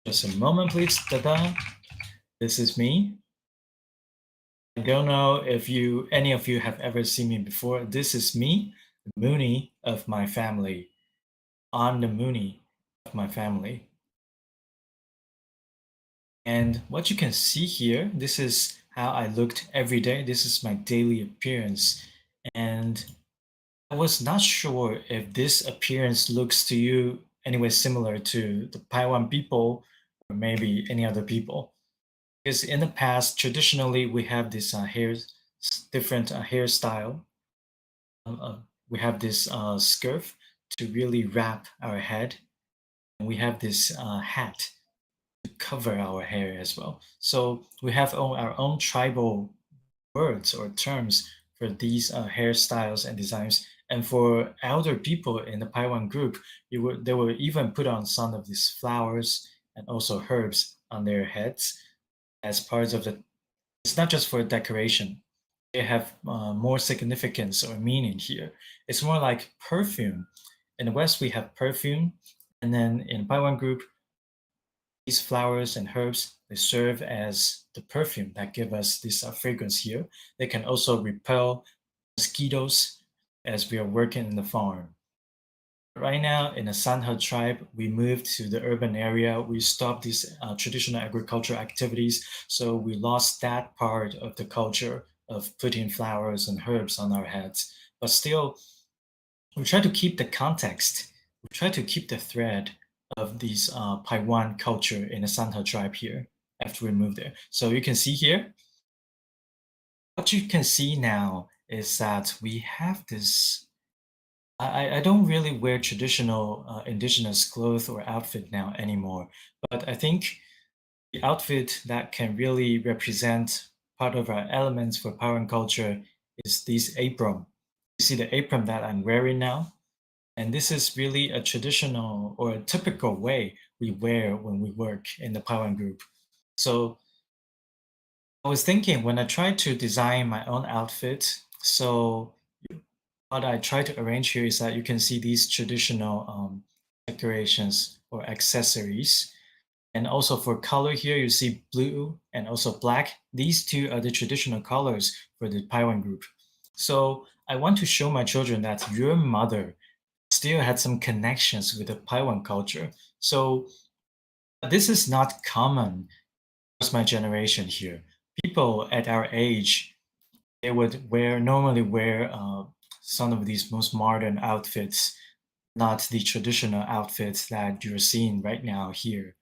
Just a moment, please. Ta-da! This is me. I don't know if any of you have ever seen me before. This is me, the Muni of my family. I'm the Muni of my family. And what you can see here, this is how I looked every day. This is my daily appearance. And I was not sure if this appearance looks to you anyway similar to the Taiwan people or maybe any other people. Because in the past, traditionally, we have this different hairstyle. We have this scarf to really wrap our head. And we have this hat to cover our hair as well. So we have our own tribal words or terms for these hairstyles and designs. And for elder people in the Taiwan group, they will even put on some of these flowers and also herbs on their heads as part of it's not just for decoration. They have more significance or meaning here. It's more like perfume. In the West, we have perfume. And then in Taiwan group, these flowers and herbs, they serve as the perfume that give us this fragrance here. They can also repel mosquitoes as we are working in the farm. Right now, in the Sanhe tribe, we moved to the urban area. We stopped these traditional agricultural activities, so we lost that part of the culture of putting flowers and herbs on our heads. But still, we try to keep the context. We try to keep the thread of these Taiwan culture in the Sanhe tribe here after we moved there. So you can see here, what you can see now is that we have this I don't really wear traditional indigenous clothes or outfit now anymore, but I think the outfit that can really represent part of our elements for Taiwan culture is this apron. You see the apron that I'm wearing now? And this is really a traditional or a typical way we wear when we work in the Taiwan group. So I was thinking when I tried to design my own outfit, so what I try to arrange here is that you can see these traditional decorations or accessories. And also for color here, you see blue and also black. These two are the traditional colors for the Taiwan group. So I want to show my children that your mother still had some connections with the Taiwan culture. So this is not common across my generation here. People at our age, they would normally wear some of these most modern outfits, not the traditional outfits that you're seeing right now here.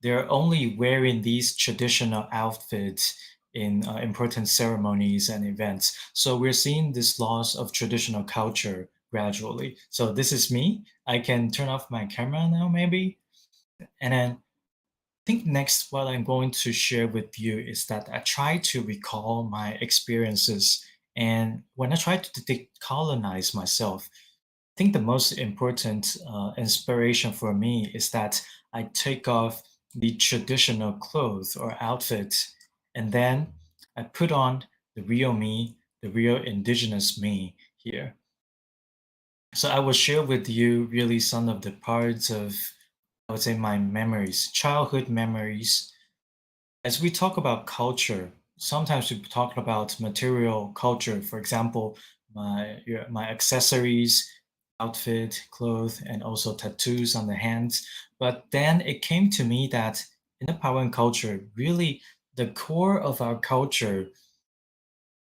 They're only wearing these traditional outfits in important ceremonies and events. So we're seeing this loss of traditional culture gradually. So this is me. I can turn off my camera now, maybe. And then I think next what I'm going to share with you is that I try to recall my experiences. And when I try to decolonize myself, I think the most important inspiration for me is that I take off the traditional clothes or outfit, and then I put on the real me, the real indigenous me here. So I will share with you really some of the parts of, I would say, my memories, childhood memories. As we talk about culture, sometimes we talk about material culture. For example, my accessories, outfit, clothes, and also tattoos on the hands. But then it came to me that in the Taiwan culture, really the core of our culture,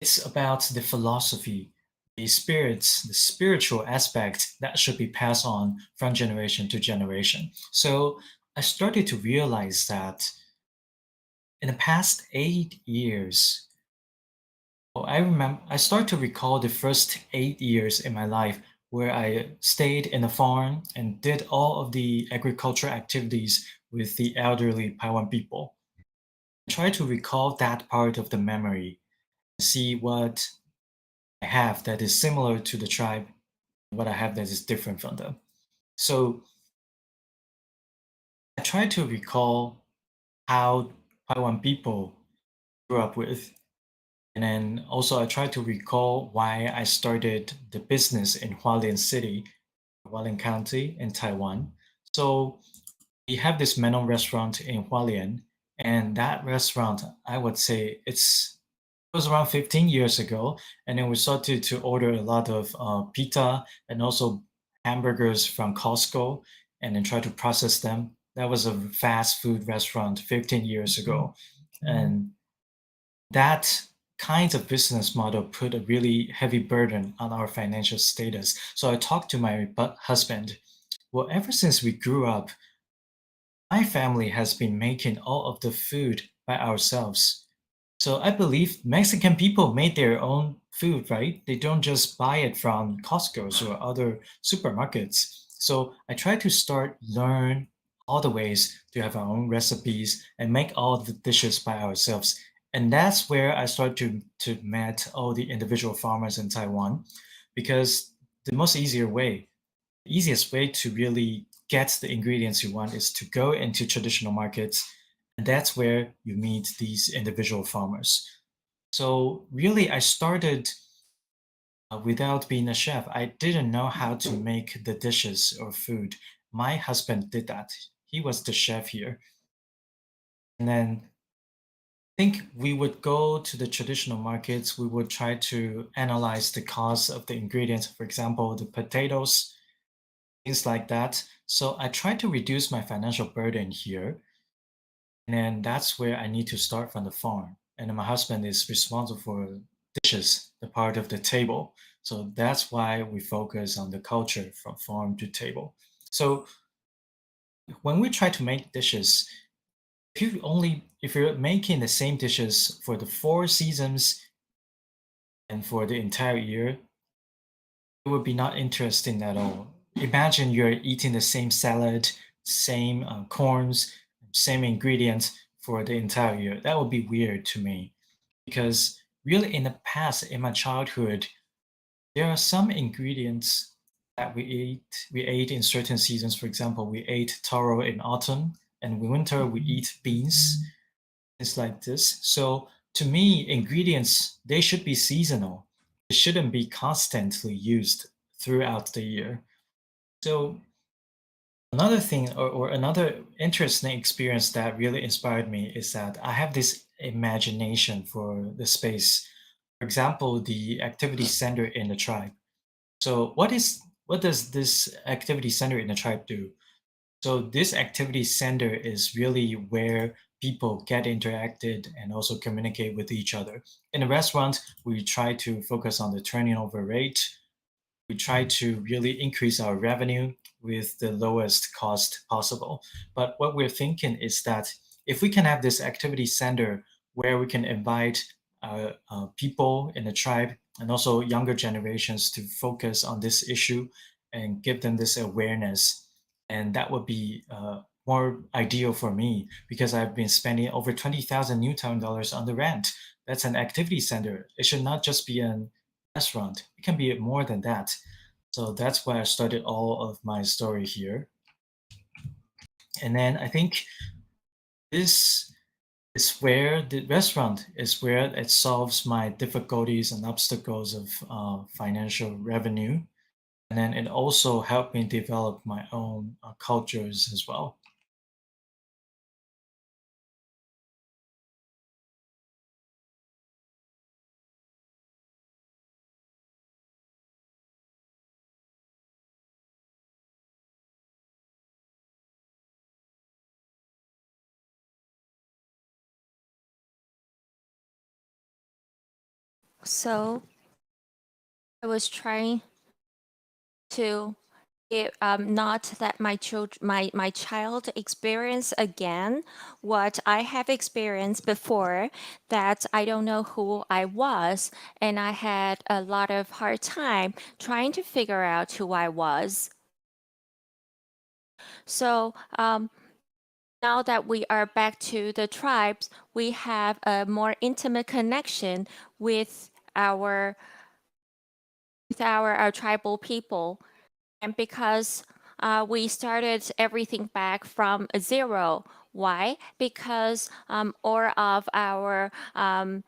it's about the philosophy, the spirits, the spiritual aspect that should be passed on from generation to generation. So I started to realize that in the past 8 years, I start to recall the first 8 years in my life where I stayed in a farm and did all of the agriculture activities with the elderly Taiwan people. I try to recall that part of the memory, see what I have that is similar to the tribe, what I have that is different from them. So I try to recall how Taiwan people grew up with. And then also I try to recall why I started the business in Hualien City, Hualien County in Taiwan. So we have this Menon restaurant in Hualien, and that restaurant, I would say it was around 15 years ago, and then we started to order a lot of pita and also hamburgers from Costco, and then try to process them. That was a fast food restaurant 15 years ago, and that kind of business model put a really heavy burden on our financial status. So I talked to my husband. Well, ever since we grew up, my family has been making all of the food by ourselves. So I believe Mexican people made their own food, right? They don't just buy it from Costco's or other supermarkets. So I try to learn all the ways to have our own recipes and make all the dishes by ourselves. And that's where I start to meet all the individual farmers in Taiwan, because the easiest way to really get the ingredients you want is to go into traditional markets, and that's where you meet these individual farmers. So really, I started without being a chef. I didn't know how to make the dishes or food. My husband did that. He was the chef here. And then I think we would go to the traditional markets. We would try to analyze the cost of the ingredients, for example, the potatoes, things like that. So I try to reduce my financial burden here. And then that's where I need to start from the farm. And then my husband is responsible for dishes, the part of the table. So that's why we focus on the culture from farm to table. So when we try to make dishes, if you're making the same dishes for the 4 seasons and for the entire year, it would be not interesting at all. Imagine you're eating the same salad, same corns, same ingredients for the entire year. That would be weird to me, because really in the past, in my childhood, there are some ingredients that we ate in certain seasons. For example, we ate taro in autumn, and in winter we eat beans. It's like this. So to me, ingredients, they should be seasonal. It shouldn't be constantly used throughout the year. So another thing, or another interesting experience that really inspired me is that I have this imagination for the space. For example, the activity center in the tribe. So what does this activity center in the tribe do? So this activity center is really where people get interacted and also communicate with each other. In a restaurant, we try to focus on the turnover rate. We try to really increase our revenue with the lowest cost possible. But what we're thinking is that if we can have this activity center where we can invite people in the tribe and also younger generations to focus on this issue and give them this awareness, and that would be more ideal for me, because I've been spending over 20,000 New Taiwan dollars on the rent. That's an activity center. It should not just be an restaurant. It can be more than that. So that's why I started all of my story here. And then I think this is where the restaurant is where it solves my difficulties and obstacles of financial revenue. And then it also helped me develop my own cultures as well. So I was trying to not let my child experience again what I have experienced before, that I don't know who I was, and I had a lot of hard time trying to figure out who I was. So now that we are back to the tribes, we have a more intimate connection with our tribal people. And because we started everything back from zero. Why? Because all of our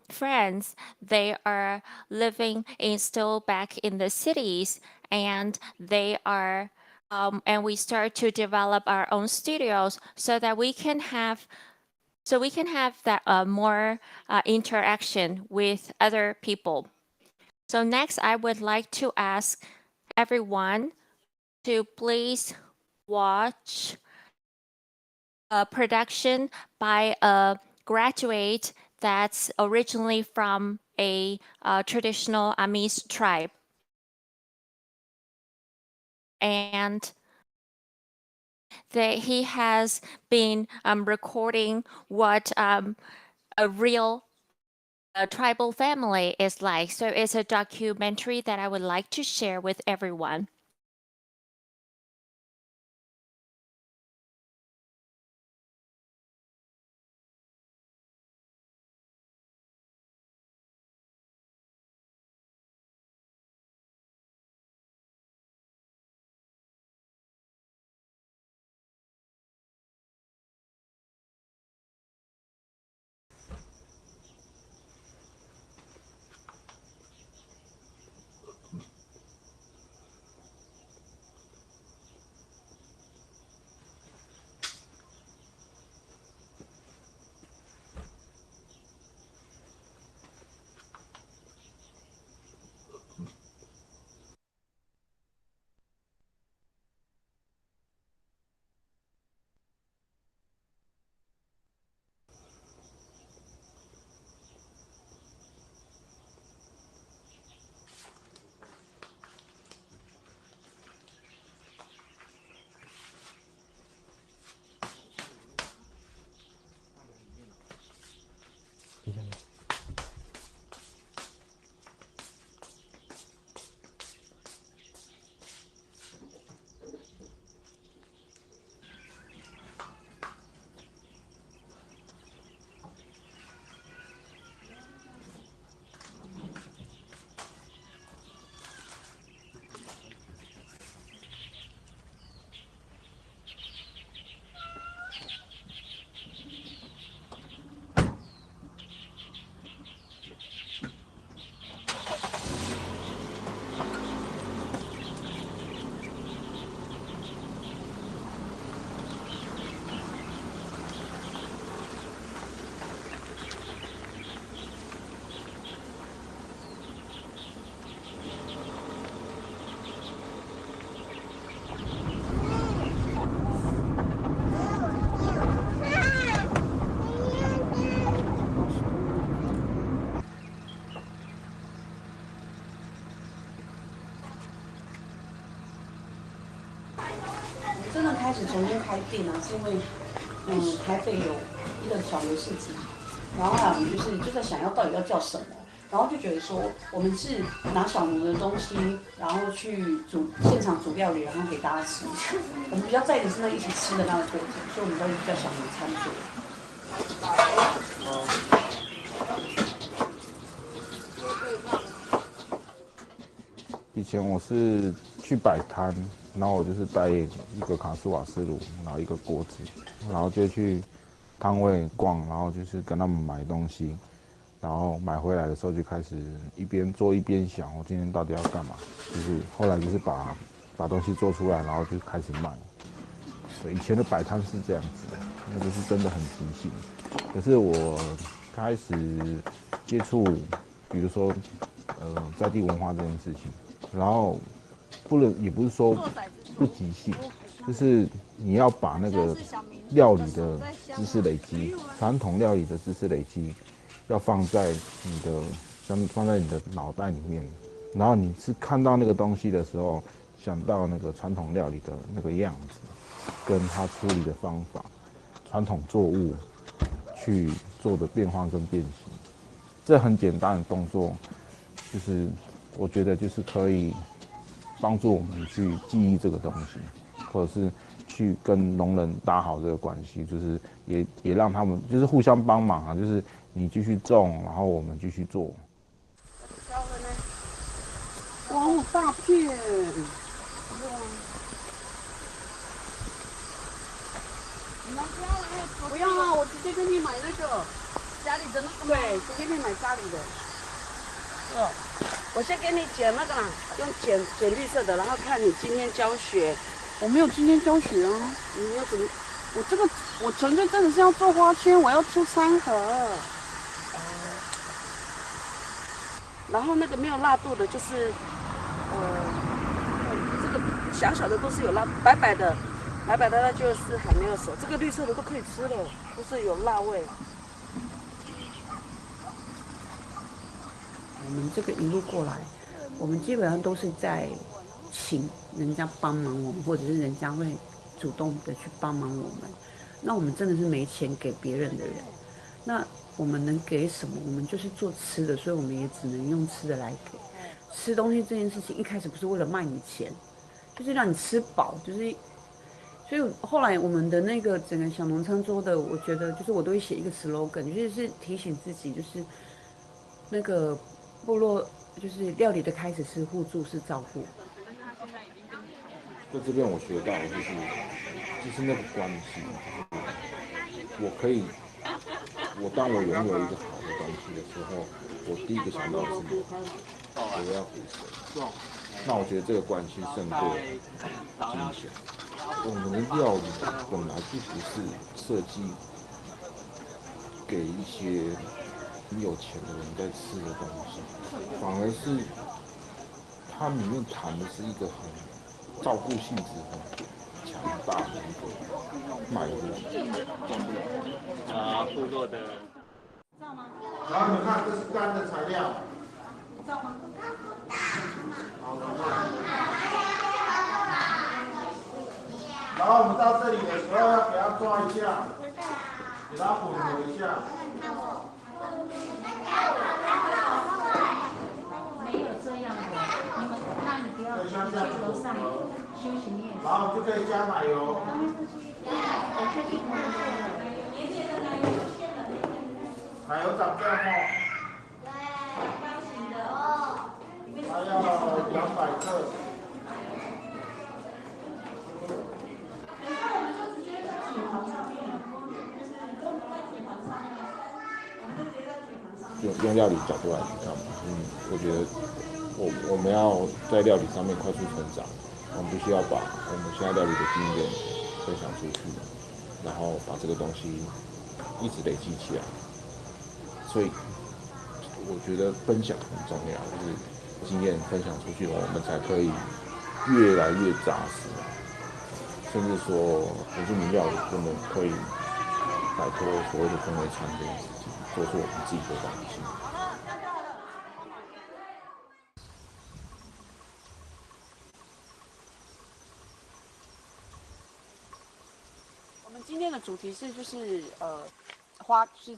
friends, they are living still back in the cities, and they are and we start to develop our own studios so that we can have that more interaction with other people. So next, I would like to ask everyone to please watch a production by a graduate that's originally from a traditional Amis tribe. And he has been recording what a real tribal family is like. So it's a documentary that I would like to share with everyone.真的开始重新开店啊，是因为台北有一个小游市集，然后还有我们就在想要到底要叫什么，然后就觉得说我们是拿小农的东西，然后去现场煮料理，然后给大家吃。我们比较在意的是那一起吃的那个过程，所以我们都叫小农餐桌。以前我是去摆摊，然后我就是带一个卡式瓦斯炉，然后一个锅子，然后就去摊位逛，然后就是跟他们买东西，然后买回来的时候就开始一边做一边想，我今天到底要干嘛？就是后来就是把东西做出来，然后就开始卖。对，以前的摆摊是这样子的，那个是真的很即兴。可是我开始接触，比如说在地文化这件事情，然后也不是说不即兴，就是你要把那个料理的知识累积，传统料理的知识累积。要放在你的脑袋里面，然后你是看到那个东西的时候，想到那个传统料理的那个样子，跟它处理的方法，传统作物去做的变化跟变形，这很简单的动作，就是我觉得就是可以帮助我们去记忆这个东西，或者是去跟农人打好这个关系，就是也让他们就是互相帮忙啊，就是你继续种，然后我们继续做。哇，好大片！不要啊，我直接跟你买那个家里的那个。对，直接给你买家里的。我先给你剪那个啦，用剪绿色的，然后看你今天教学。我没有今天教学啊，你要怎么？我纯粹真的是要做花圈，我要出3盒。然后那个没有辣度的，就是这个小小的都是有辣，白白的那就是还没有熟。这个绿色的都可以吃了，都是有辣味。我们这个一路过来，我们基本上都是在请人家帮忙我们，或者是人家会主动的去帮忙我们。那我们真的是没钱给别人的人，那我们能给什么？我们就是做吃的，所以我们也只能用吃的来给。吃东西这件事情一开始不是为了卖你钱，就是让你吃饱，就是所以后来我们的那个整个小农餐桌的，我觉得就是我都会写一个 slogan， 就是提醒自己，就是那个部落就是料理的开始是互助，是照顾。在这边我学到的就是那个关系，我可以，当我拥有一个好的东西的时候，我第一个想到的是我要给谁？那我觉得这个关系胜过金钱。我们的料理本来就不是设计给一些很有钱的人在吃的东西，反而是它里面谈的是一个很照顾性质很强大的一个脉络。部落的。然后你们看，这是干的材料。知道吗？好，然后我们到这里的时候要给它抓一下，给它混合一下。没有这样的，你们看，你不要去楼上休息练习。然后就可以加奶油。奶油长这样哦。对，方形的哦。还要200克。用料理角度来去看，我觉得我们要在料理上面快速成长，我们必须要把我们现在料理的经验分享出去，然后把这个东西一直累积起来。所以我觉得分享很重要，就是经验分享出去，我们才可以越来越扎实，甚至说原住民料理真的可以摆脱所谓的风味餐这件事情，做出我们自己的东西。我们今天的主题是就是花是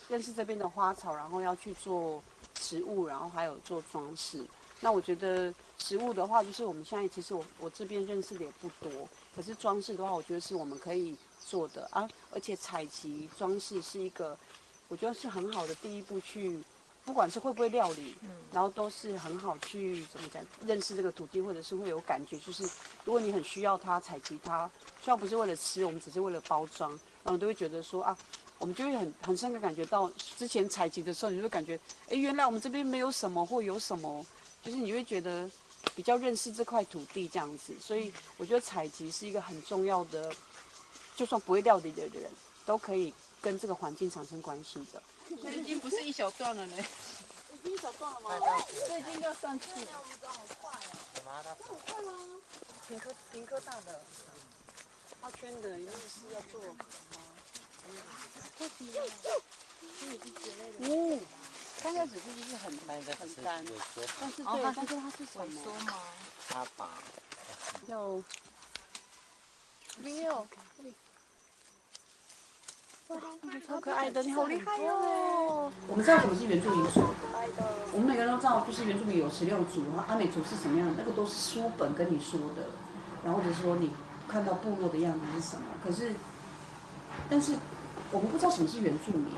认识这边的花草，然后要去做植物，然后还有做装饰。那我觉得植物的话，就是我们现在其实我这边认识的也不多，可是装饰的话，我觉得是我们可以做的啊。而且采集装饰是一个，我觉得是很好的第一步去，不管是会不会料理，然后都是很好去怎么讲认识这个土地，或者是会有感觉，就是如果你很需要它，采集它，虽然不是为了吃，我们只是为了包装，然后都会觉得说啊。我们就会很深的感觉到，之前采集的时候，你就会感觉，哎，原来我们这边没有什么或有什么，就是你会觉得比较认识这块土地这样子。所以我觉得采集是一个很重要的，就算不会料理的人都可以跟这个环境产生关系的。所以已经不是一小段了呢。已经一小段了吗？这已经要上去了。好快啊！这很快吗？停科大的。画圈的，因为是要做刚开始就是很干，但是对，但是它是什么？它把叫没有，超可爱的，你好厉害哦！我们知道什么是原住民族，我们每个人都知道，就是原住民有16族，然后阿美族是什么样的，那个都是书本跟你说的，然后或者说你看到部落的样子是什么。可是，但是我们不知道什么是原住民，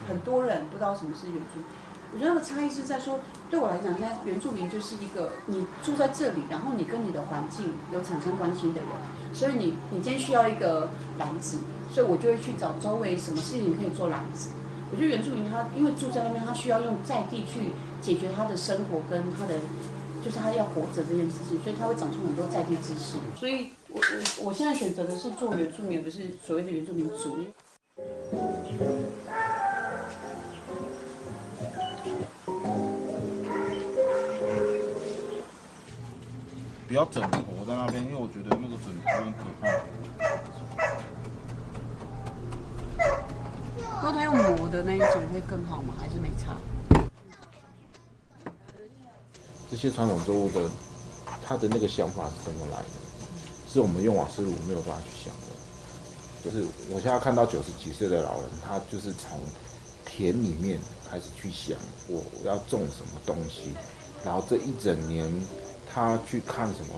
很多人不知道什么是原住民。我觉得那个差异是在说，对我来讲，原住民就是一个你住在这里，然后你跟你的环境有产生关系的人，所以你今天需要一个篮子，所以我就会去找周围什么事情可以做篮子。我觉得原住民他因为住在那边，他需要用在地去解决他的生活跟他的，就是他要活着这件事情，所以他会长出很多在地知识。所以我现在选择的是做原住民，不是所谓的原住民族。不要整坨在那边，因为我觉得那个整坨很可怕。如果他用磨的那一种会更好吗？还是没差？这些传统作物的，他的那个想法是怎么来的？是我们用瓦斯炉没有办法去想的。就是我现在看到90几岁的老人，他就是从田里面开始去想我要种什么东西，然后这一整年他去看什么，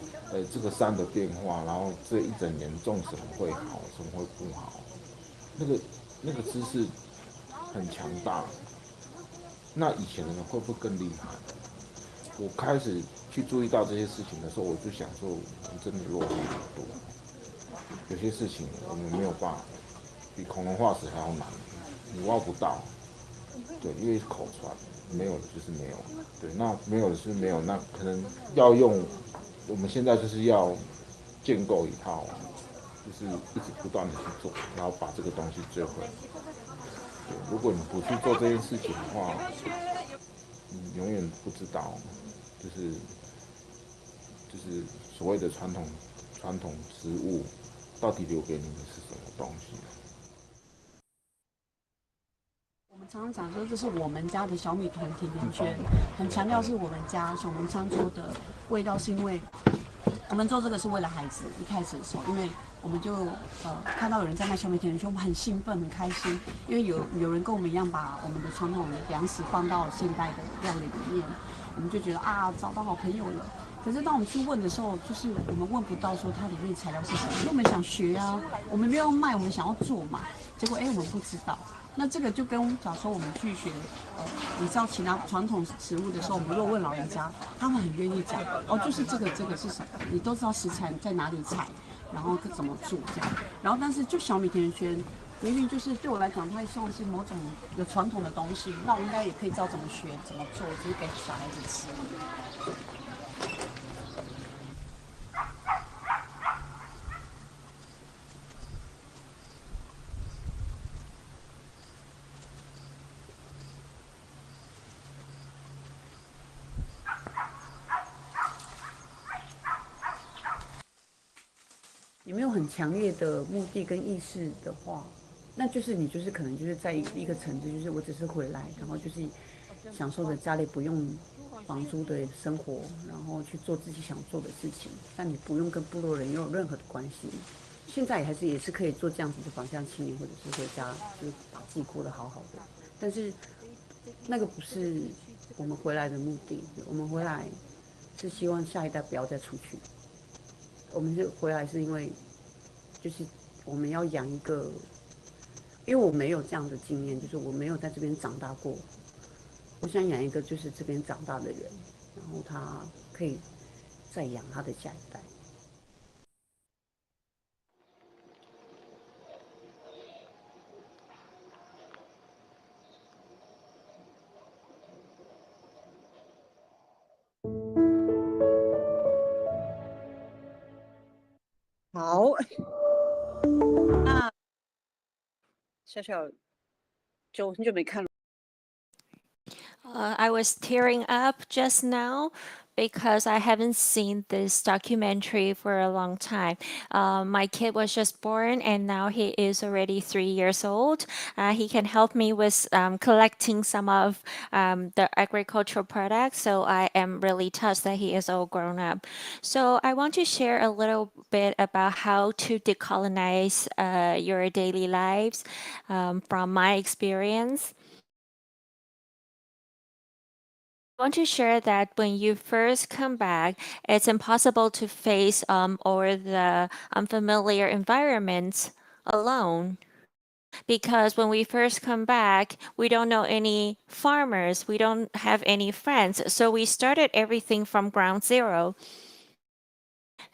这个山的变化，然后这一整年种什么会好，什么会不好，那个知识很强大。那以前的人会不会更厉害？我开始去注意到这些事情的时候，我就想说，我们真的落后很多。有些事情我们没有办法，比恐龙化石还要难，你挖不到。对，因为是口传，没有的就是没有。对，那没有的是没有，那可能要用。我们现在就是要建构一套，就是一直不断的去做，然后把这个东西追回来。对，如果你不去做这件事情的话，你永远不知道，就是所谓的传统植物到底留给你的是什么东西。我们常常讲说这是我们家的小米团甜甜圈，很强调是我们家，所以我们常做的味道是因为我们做这个是为了孩子。一开始的时候，因为我们就看到有人在卖小米甜甜圈，我们很兴奋很开心，因为有人跟我们一样把我们的传统的粮食放到现代的料理里面，我们就觉得啊找到好朋友了。可是当我们去问的时候，就是我们问不到说它里面材料是什么，因为我们想学啊，我们没有卖，我们想要做嘛，结果我们不知道。那这个就跟假如说我们去学，你知道其他传统食物的时候，我们如果问老人家，他们很愿意讲，就是这个是什么，你都知道食材在哪里采，然后怎么做这样。然后但是就小米甜甜圈，明明就是对我来讲，它算是某种有传统的东西，那我应该也可以知道怎么学怎么做，只是给小孩子吃。你没有很强烈的目的跟意识的话，那就是你就是可能就是在一个层次，就是我只是回来，然后就是享受着家里不用房租的生活，然后去做自己想做的事情，但你不用跟部落人有任何的关系。现在也是可以做这样子的返乡青年，或者是回家就是把自己过得好好的，但是那个不是我们回来的目的。我们回来是希望下一代不要再出去。我们就回来是因为，就是我们要养一个，因为我没有这样的经验，就是我没有在这边长大过，我想养一个就是这边长大的人，然后他可以再养他的下一代。笑笑就很久没看了。I was tearing up just now because I haven't seen this documentary for a long time. My kid was just born and now he is already 3 years old. He can help me with collecting some of the agricultural products. So I am really touched that he is all grown up. So I want to share a little bit about how to decolonize your daily lives from my experience. I want to share that when you first come back, it's impossible to face all the unfamiliar environments alone. Because when we first come back, we don't know any farmers, we don't have any friends. So we started everything from ground zero.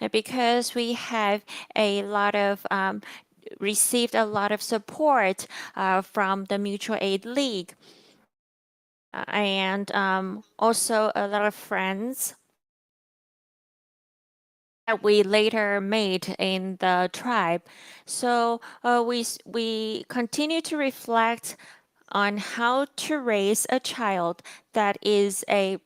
And because we have a lot of received a lot of support from the Mutual Aid League. And also a lot of friends that we later made in the tribe. So we continue to reflect on how to raise a child that is a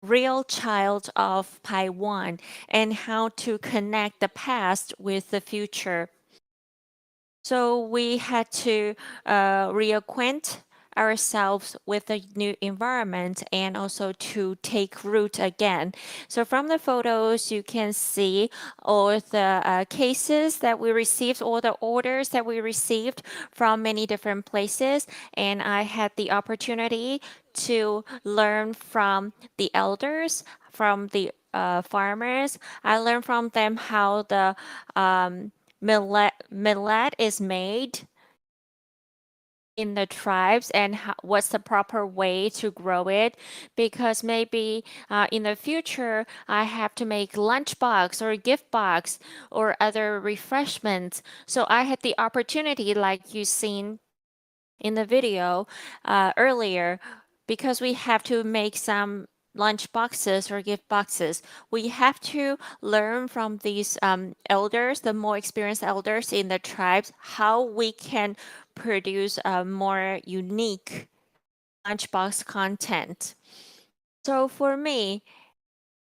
real child of Taiwan and how to connect the past with the future. So we had to reacquaint ourselves with the new environment and also to take root again. So from the photos, you can see all the cases that we received, all the orders that we received from many different places. And I had the opportunity to learn from the elders, from the farmers. I learned from them how the millet is made in the tribes and what's the proper way to grow it, because maybe in the future I have to make lunchbox or gift box or other refreshments. So I had the opportunity, like you seen in the video earlier, because we have to make some lunch boxes or gift boxes. We have to learn from these elders, the more experienced elders in the tribes, how we can produce a more unique lunchbox content. So for me,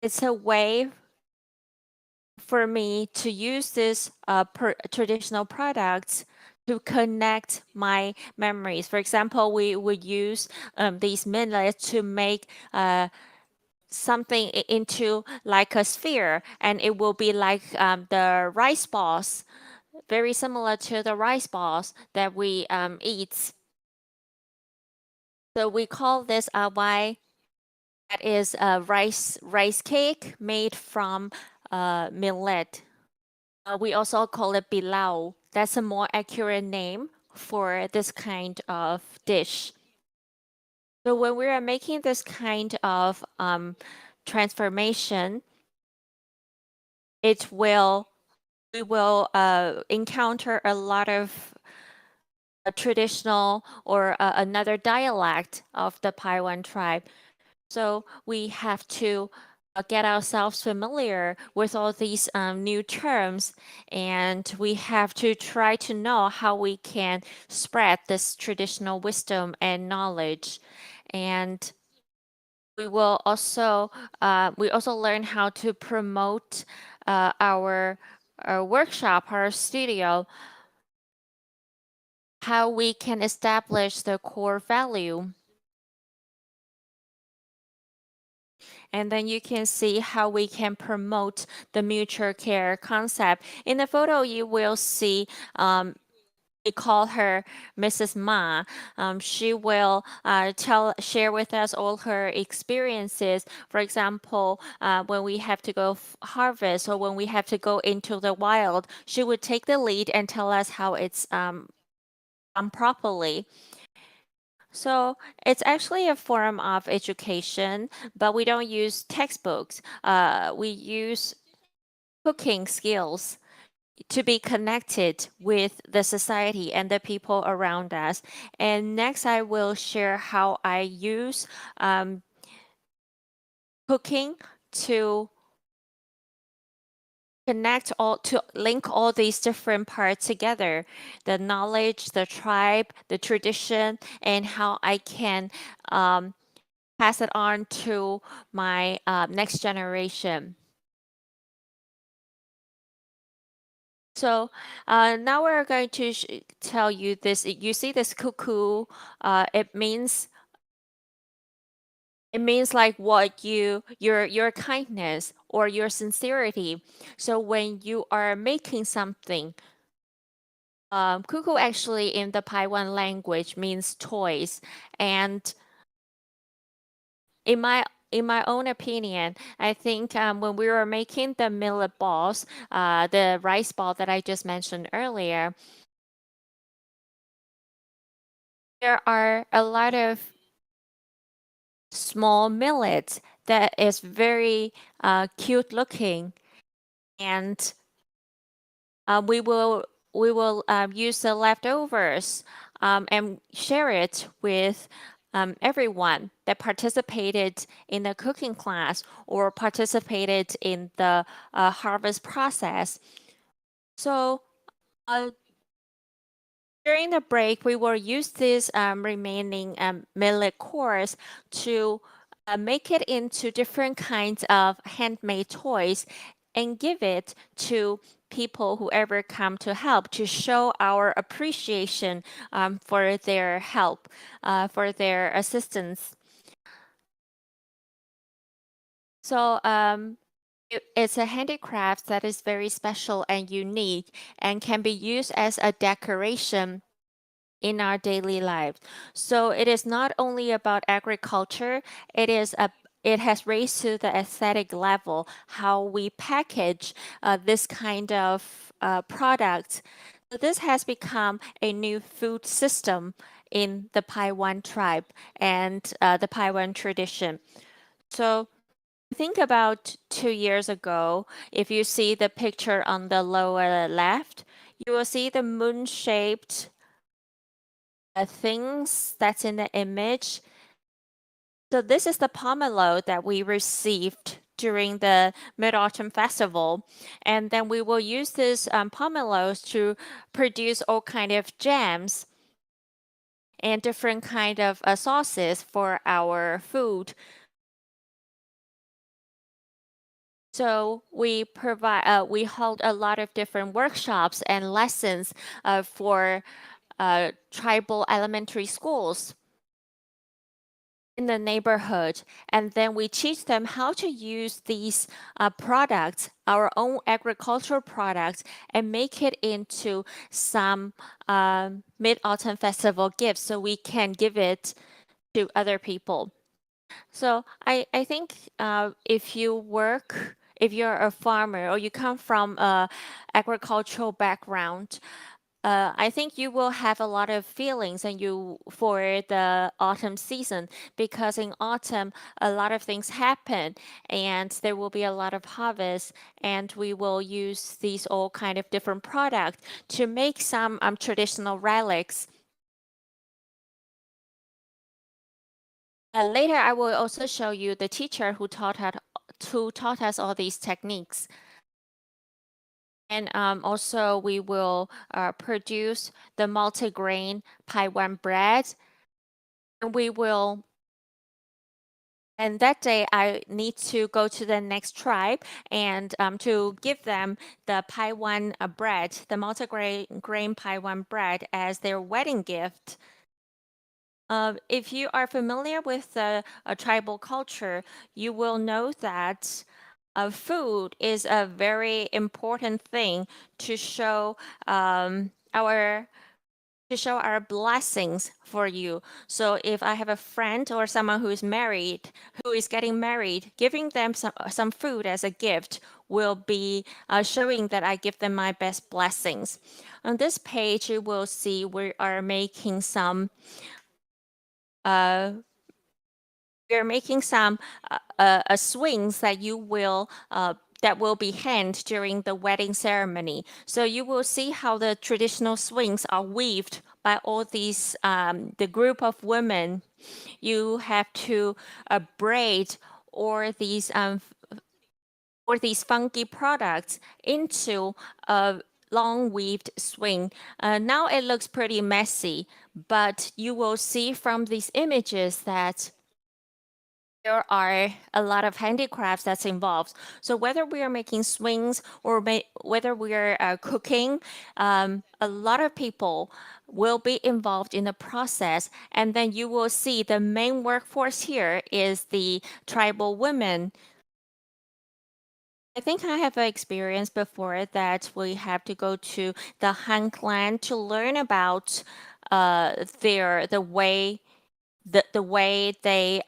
it's a way for me to use this traditional products to connect my memories. For example, we would use these millets to make something into like a sphere, and it will be like the rice balls, very similar to the rice balls that we eat. So we call this awai. That is a rice cake made from millet. We also call it pilau. That's a more accurate name for this kind of dish. So when we are making this kind of transformation, we will encounter a lot of traditional or another dialect of the Paiwan tribe. So we have to get ourselves familiar with all these new terms, and we have to try to know how we can spread this traditional wisdom and knowledge. And we will also learn how to promote our workshop, our studio, how we can establish the core value. And then you can see how we can promote the mutual care concept. In the photo, you will see we call her Mrs. Ma. She will share with us all her experiences. For example, when we have to go harvest or when we have to go into the wild, she would take the lead and tell us how it's done properly. So it's actually a form of education, but we don't use textbooks. We use cooking skills to be connected with the society and the people around us. And next, I will share how I use cooking to link all these different parts together, the knowledge, the tribe, the tradition, and how I can pass it on to my next generation. So now we're going to tell you this. You see this cuckoo, it means like what your kindness or your sincerity. So when you are making something, cuckoo actually in the Taiwan language means toys. And in my own opinion, I think when we were making the millet balls, the rice ball that I just mentioned earlier, there are a lot of small millets that is very cute looking, and we will use the leftovers and share it with everyone that participated in the cooking class or participated in the harvest process. So during the break, we will use this remaining millet cores to make it into different kinds of handmade toys and give it to people who ever come to help, to show our appreciation for their help, for their assistance. So it's a handicraft that is very special and unique and can be used as a decoration in our daily lives. So it is not only about agriculture, it has raised to the aesthetic level how we package this kind of product. So this has become a new food system in the Taiwan tribe and the Taiwan tradition. So think about 2 years ago, if you see the picture on the lower left, you will see the moon-shaped things that's in the image. So this is the pomelo that we received during the Mid-Autumn Festival. And then we will use this pomelos to produce all kind of jams and different kind of sauces for our food. So we hold a lot of different workshops and lessons for tribal elementary schools in the neighborhood, and then we teach them how to use these products, our own agricultural products, and make it into some Mid-Autumn Festival gifts so we can give it to other people. So I think if you're a farmer or you come from a agricultural background, I think you will have a lot of feelings for the autumn season, because in autumn a lot of things happen and there will be a lot of harvest, and we will use these all kind of different products to make some traditional relics. Later, I will also show you the teacher who taught us all these techniques. And also we will produce the multigrain Taiwan bread. And that day I need to go to the next tribe and to give them the Taiwan bread, the multigrain Taiwan bread as their wedding gift. If you are familiar with the tribal culture, you will know that food is a very important thing to show our blessings for you. So if I have a friend or someone who is getting married, giving them some food as a gift will be showing that I give them my best blessings. On this page, you will see we are making some swings that will be hanged during the wedding ceremony. So you will see how the traditional swings are weaved by all these the group of women. You have to braid all these or these funky products into a long weaved swing. Now it looks pretty messy, but you will see from these images that there are a lot of handicrafts that's involved. So whether we are making swings or whether we are cooking, a lot of people will be involved in the process. And then you will see the main workforce here is the tribal women. I think I have an experience before that we have to go to the Han clan to learn about the way they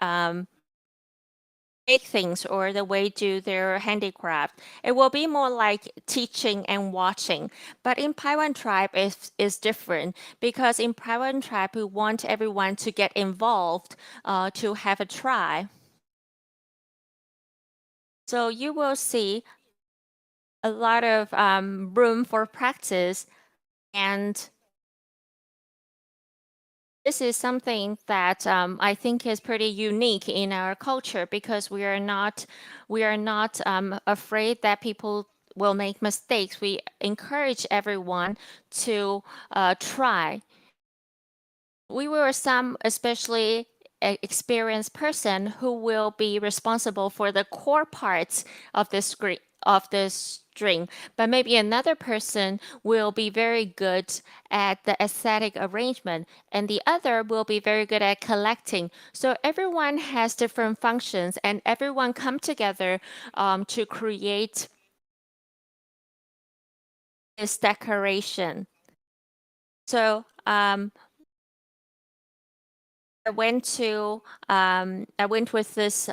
make things or the way do their handicraft. It will be more like teaching and watching. But in Paiwan tribe is different because in Paiwan tribe we want everyone to get involved to have a try. So you will see a lot of room for practice, and this is something that I think is pretty unique in our culture because we are not afraid that people will make mistakes. We encourage everyone to try. We were some especially experienced person who will be responsible for the core parts of the string, but maybe another person will be very good at the aesthetic arrangement and the other will be very good at collecting. So everyone has different functions and everyone come together to create this decoration. So I went with this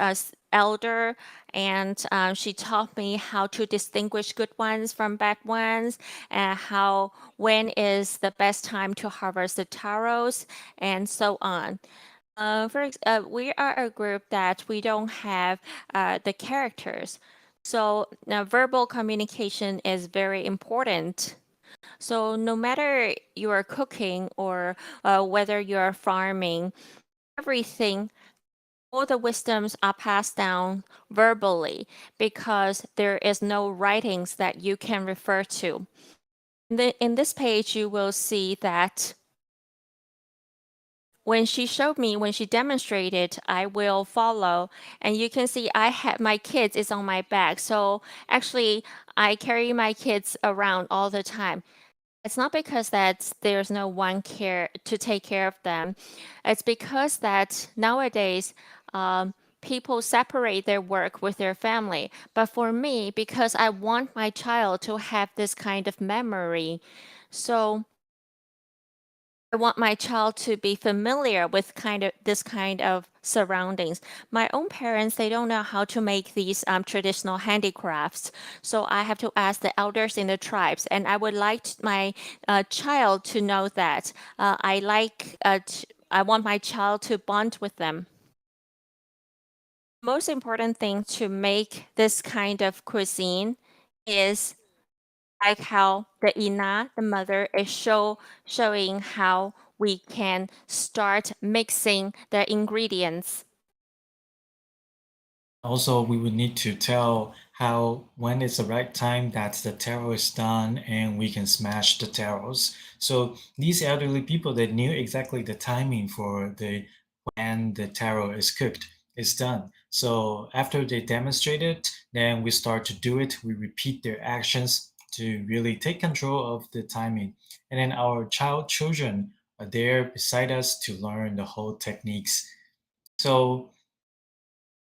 elder, and she taught me how to distinguish good ones from bad ones, and when is the best time to harvest the taros, and so on. We are a group that we don't have the characters, so verbal communication is very important. So no matter you are cooking or whether you are farming, everything, all the wisdoms are passed down verbally because there is no writings that you can refer to. In this page, you will see that when she showed me, when she demonstrated, I will follow. And you can see I have my kids is on my back. So actually, I carry my kids around all the time. It's not because that there's no one care to take care of them. It's because that nowadays people separate their work with their family. But for me, because I want my child to have this kind of memory, so I want my child to be familiar with this kind of surroundings. My own parents, they don't know how to make these traditional handicrafts. So I have to ask the elders in the tribes. And I would like my child to know that I want my child to bond with them. Most important thing to make this kind of cuisine is like how the ina, the mother, is showing how we can start mixing the ingredients. Also, we would need to tell when it's the right time that the taro is done and we can smash the taros. So these elderly people, they knew exactly the timing for when the taro is cooked, is done. So after they demonstrate it, then we start to do it. We repeat their actions to really take control of the timing. And then our children are there beside us to learn the whole techniques. So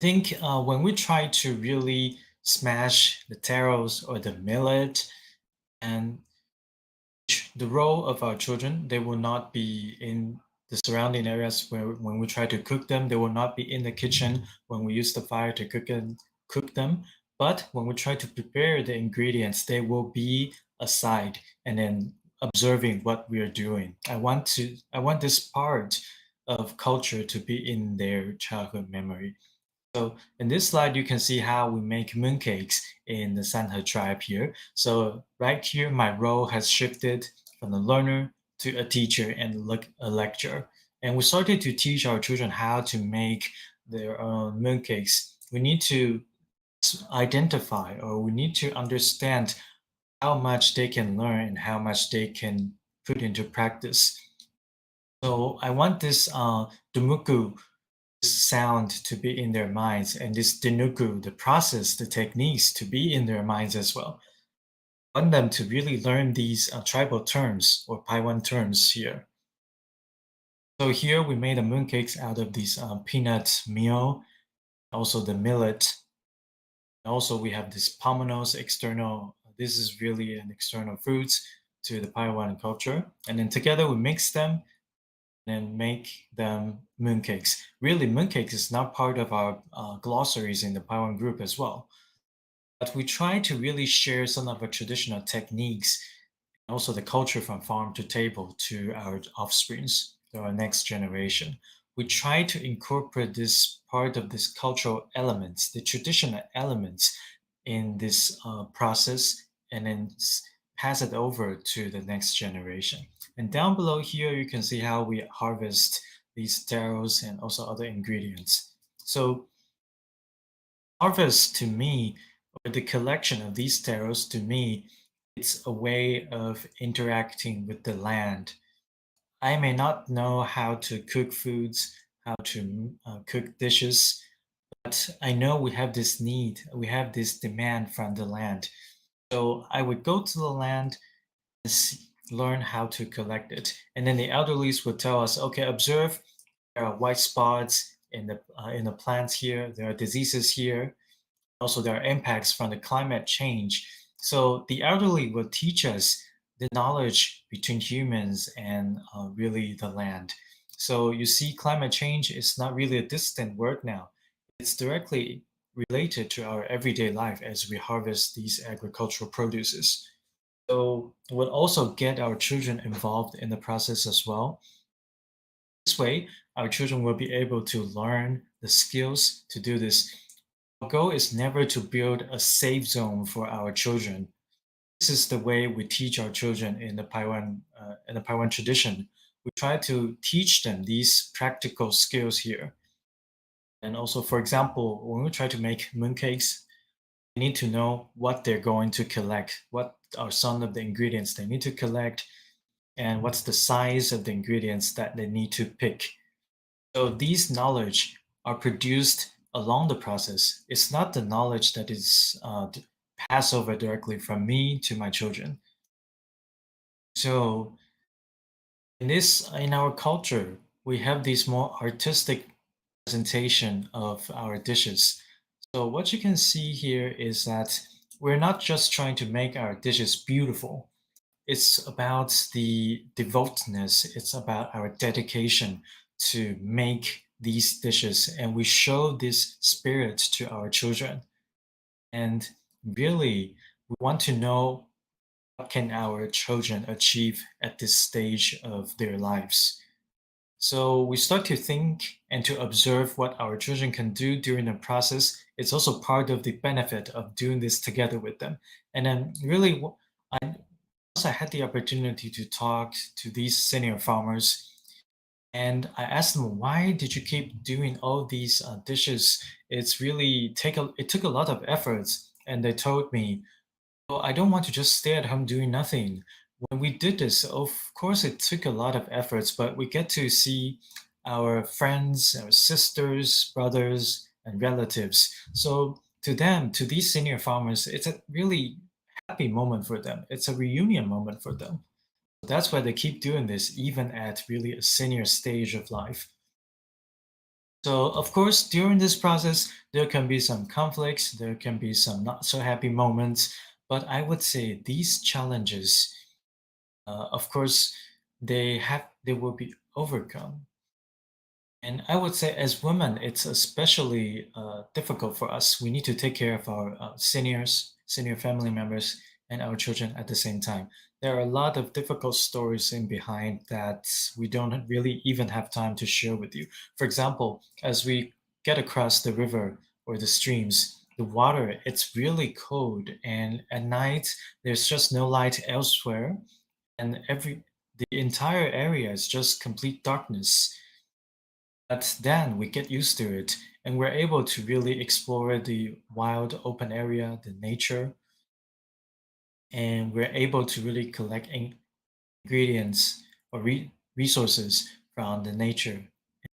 I think when we try to really smash the taros or the millet, and the role of our children, they will not be in the surrounding areas where when we try to cook them, they will not be in the kitchen when we use the fire to cook them. But when we try to prepare the ingredients, they will be aside and then observing what we are doing. I want this part of culture to be in their childhood memory. So in this slide, you can see how we make mooncakes in the Sanhe tribe here. So right here, my role has shifted from a learner to a teacher and a lecturer. And we started to teach our children how to make their own mooncakes. We need to identify, or we need to understand how much they can learn and how much they can put into practice. So I want this dumuku sound to be in their minds, and this dinuku, the process, the techniques, to be in their minds as well. I want them to really learn these tribal terms or Paiwan terms here. So here we made the mooncakes out of these peanut meal, also the millet. Also we have this pomenos external. This is really an external fruits to the Paiwan culture. And then together we mix them and make them mooncakes. Really, mooncakes is not part of our glossaries in the Paiwan group as well. But we try to really share some of our traditional techniques, and also the culture from farm to table to our offsprings, to our next generation. We try to incorporate this part of this cultural elements, the traditional elements in this process, and then pass it over to the next generation. And down below here, you can see how we harvest these taros and also other ingredients. So harvest to me, or the collection of these taros to me, it's a way of interacting with the land. I may not know how to cook foods, how to cook dishes, but I know we have this need, we have this demand from the land. So I would go to the land and learn how to collect it. And then the elderlies would tell us, okay, observe, there are white spots in the plants here, there are diseases here. Also, there are impacts from the climate change. So the elderly will teach us the knowledge between humans and really the land. So you see, climate change is not really a distant word now. It's directly related to our everyday life as we harvest these agricultural produces. So we'll also get our children involved in the process as well. This way, our children will be able to learn the skills to do this. Our goal is never to build a safe zone for our children. This is the way we teach our children in the Paiwan tradition. We try to teach them these practical skills here. And also, for example, when we try to make mooncakes, they need to know what they're going to collect, what are some of the ingredients they need to collect, and what's the size of the ingredients that they need to pick. So these knowledge are produced along the process. It's not the knowledge that is passed over directly from me to my children. So in our culture, we have these more artistic presentation of our dishes. So what you can see here is that we're not just trying to make our dishes beautiful. It's about the devoutness. It's about our dedication to make these dishes, and we show this spirit to our children. And really, we want to know what can our children achieve at this stage of their lives. So we start to think and to observe what our children can do during the process. It's also part of the benefit of doing this together with them. And then really, once I had the opportunity to talk to these senior farmers, and I asked them, why did you keep doing all these dishes? It took a lot of efforts. And they told me, well, I don't want to just stay at home doing nothing. When we did this, of course, it took a lot of efforts, but we get to see our friends, our sisters, brothers, and relatives. So to them, to these senior farmers, it's a really happy moment for them. It's a reunion moment for them. That's why they keep doing this, even at really a senior stage of life. So, of course, during this process, there can be some conflicts, there can be some not so happy moments, but I would say these challenges, of course, they will be overcome. And I would say as women, it's especially difficult for us. We need to take care of our senior family members, and our children at the same time. There are a lot of difficult stories in behind that we don't really even have time to share with you. For example, as we get across the river or the streams, the water, it's really cold, and at night there's just no light elsewhere, and the entire area is just complete darkness. But then we get used to it and we're able to really explore the wild open area, the nature, and we're able to really collect ingredients or resources from the nature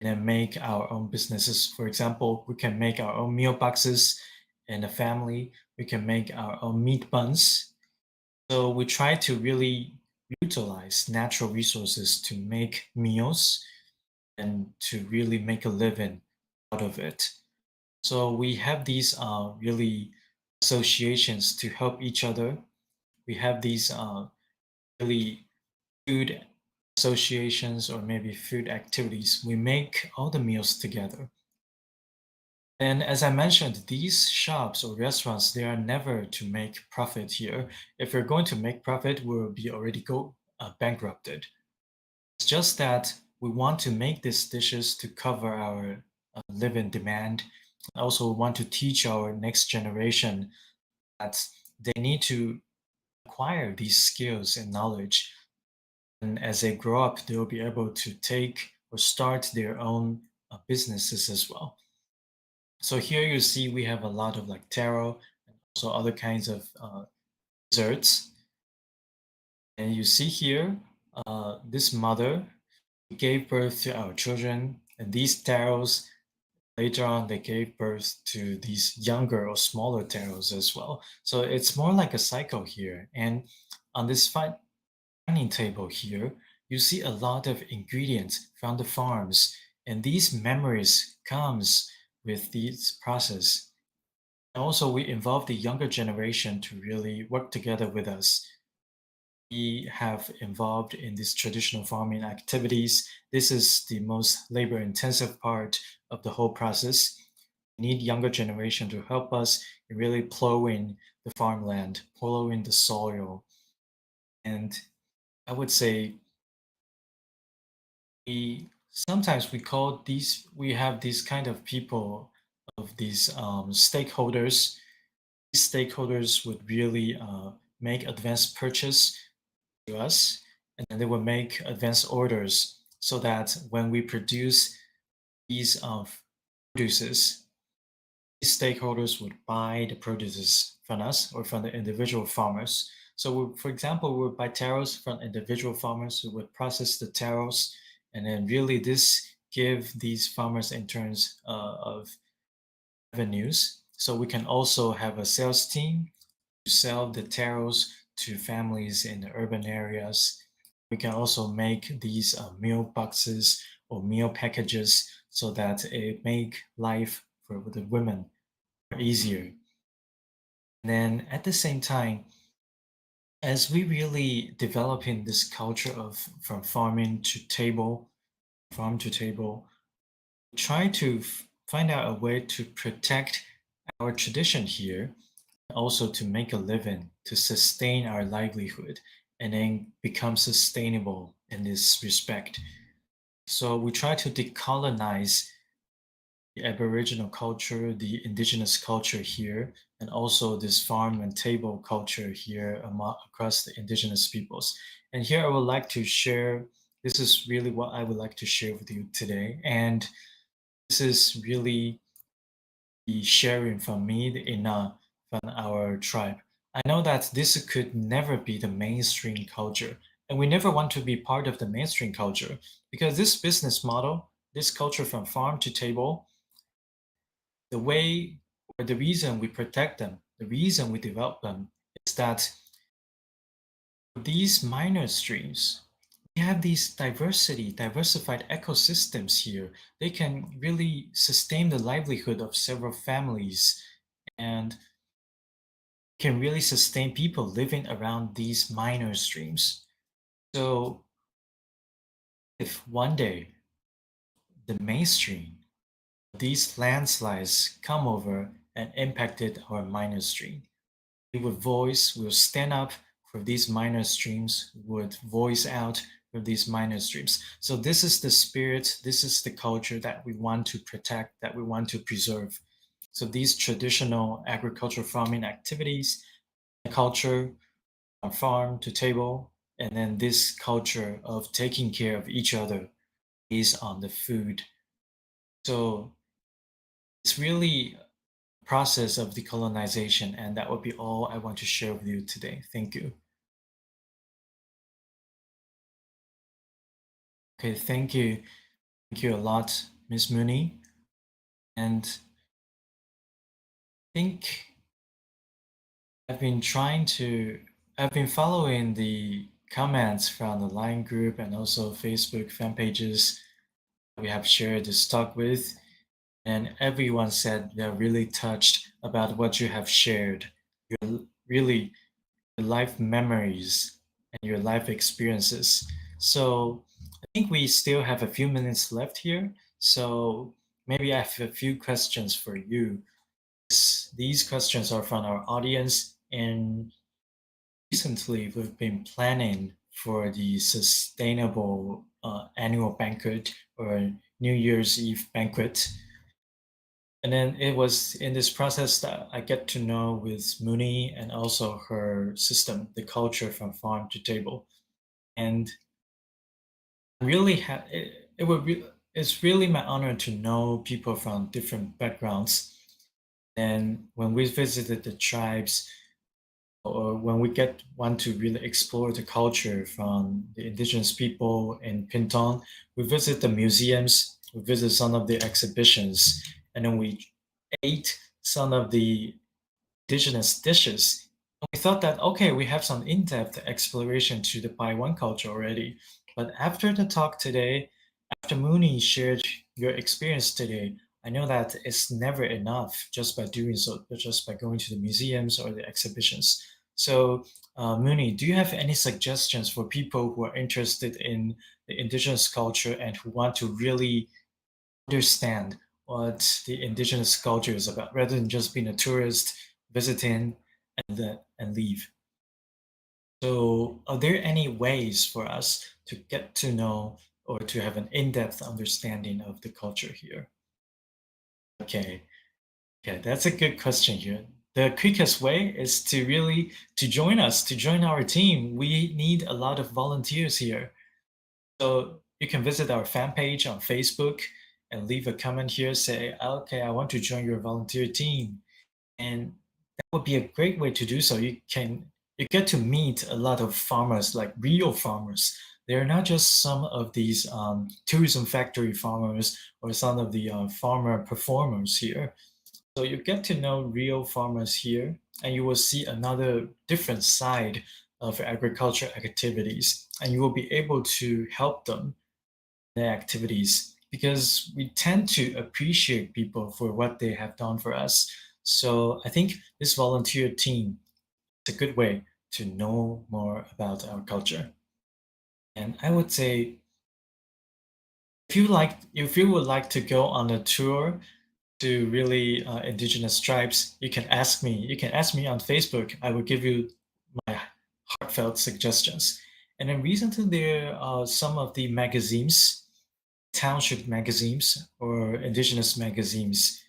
and then make our own businesses. For example, we can make our own meal boxes in a family. We can make our own meat buns. So we try to really utilize natural resources to make meals and to really make a living out of it. So we have these really associations to help each other. We have these really food associations or maybe food activities. We make all the meals together. And as I mentioned, these shops or restaurants, they are never to make profit here. If we're going to make profit, we'll be already bankrupted. It's just that we want to make these dishes to cover our living demand. Also want to teach our next generation that they need to acquire these skills and knowledge. And as they grow up, they'll be able to take or start their own businesses as well. So here you see we have a lot of like taro and also other kinds of desserts. And you see here, this mother gave birth to our children, and these taros, later on, they gave birth to these younger or smaller taros as well. So it's more like a cycle here. And on this dining table here, you see a lot of ingredients from the farms, and these memories comes with this process. And also, we involve the younger generation to really work together with us. We have involved in these traditional farming activities. This is the most labor-intensive part of the whole process. We need younger generation to help us in really plowing the farmland, plowing the soil. And I would say sometimes we have these kind of people of these stakeholders. These stakeholders would really make advanced purchase to us, and then they will make advanced orders so that when we produce these produces, these stakeholders would buy the produces from us or from the individual farmers. So, for example, we would buy taros from individual farmers who would process the taros, and then really this give these farmers in terms of revenues. So we can also have a sales team to sell the taros to families in the urban areas. We can also make these meal boxes or meal packages so that it make life for the women easier. And then at the same time, as we really developing this culture of from farm to table, try to find out a way to protect our tradition here, also to make a living, to sustain our livelihood, and then become sustainable in this respect. So we try to decolonize the Aboriginal culture, the indigenous culture here, and also this farm and table culture here across the indigenous peoples. And here I would like to share, this is really what I would like to share with you today. And this is really the sharing from me from our tribe. I know that this could never be the mainstream culture, and we never want to be part of the mainstream culture because this business model, this culture from farm to table, the way or the reason we protect them, the reason we develop them is that these minor streams, we have these diversified ecosystems here. They can really sustain the livelihood of several families and can really sustain people living around these minor streams. So if one day the mainstream, these landslides come over and impacted our minor stream, we will stand up for these minor streams, would voice out for these minor streams. So this is the spirit, this is the culture that we want to protect, that we want to preserve. So these traditional agricultural farming activities, culture from farm to table, and then this culture of taking care of each other based on the food So it's really a process of decolonization, and that would be all I want to share with you today. Thank you. Okay, thank you. Thank you a lot, Ms. Muni. And I think I've been following the comments from the Line group and also Facebook fan pages we have shared this talk with, and everyone said they're really touched about what you have shared, your life memories and your life experiences. So I think we still have a few minutes left here. So maybe I have a few questions for you. These questions are from our audience, and recently we've been planning for the sustainable annual banquet or New Year's Eve banquet. And then it was in this process that I get to know with Muni and also her system, the culture from farm to table. And really, it's really my honor to know people from different backgrounds. And when we visited the tribes, or when we want to really explore the culture from the indigenous people in Pinton, we visit the museums, we visit some of the exhibitions, and then we ate some of the indigenous dishes. We thought that, okay, we have some in-depth exploration to the Taiwan culture already. But after the talk today, after Muni shared your experience today, I know that it's never enough just by doing so, just by going to the museums or the exhibitions. So, Muni, do you have any suggestions for people who are interested in the indigenous culture and who want to really understand what the indigenous culture is about, rather than just being a tourist, visiting, and leave? So, are there any ways for us to get to know or to have an in-depth understanding of the culture here? Okay, that's a good question here. The quickest way is to join us, to join our team. We need a lot of volunteers here. So you can visit our fan page on Facebook and leave a comment here, say, okay, I want to join your volunteer team. And that would be a great way to do so. You get to meet a lot of farmers, like real farmers. They're not just some of these tourism factory farmers or some of the farmer performers here. So you get to know real farmers here, and you will see another different side of agriculture activities, and you will be able to help them in their activities, because we tend to appreciate people for what they have done for us. So I think this volunteer team is a good way to know more about our culture. And I would say, if you would like to go on a tour to really indigenous tribes, you can ask me. You can ask me on Facebook. I will give you my heartfelt suggestions. And then recently there are some of the magazines, township magazines or indigenous magazines.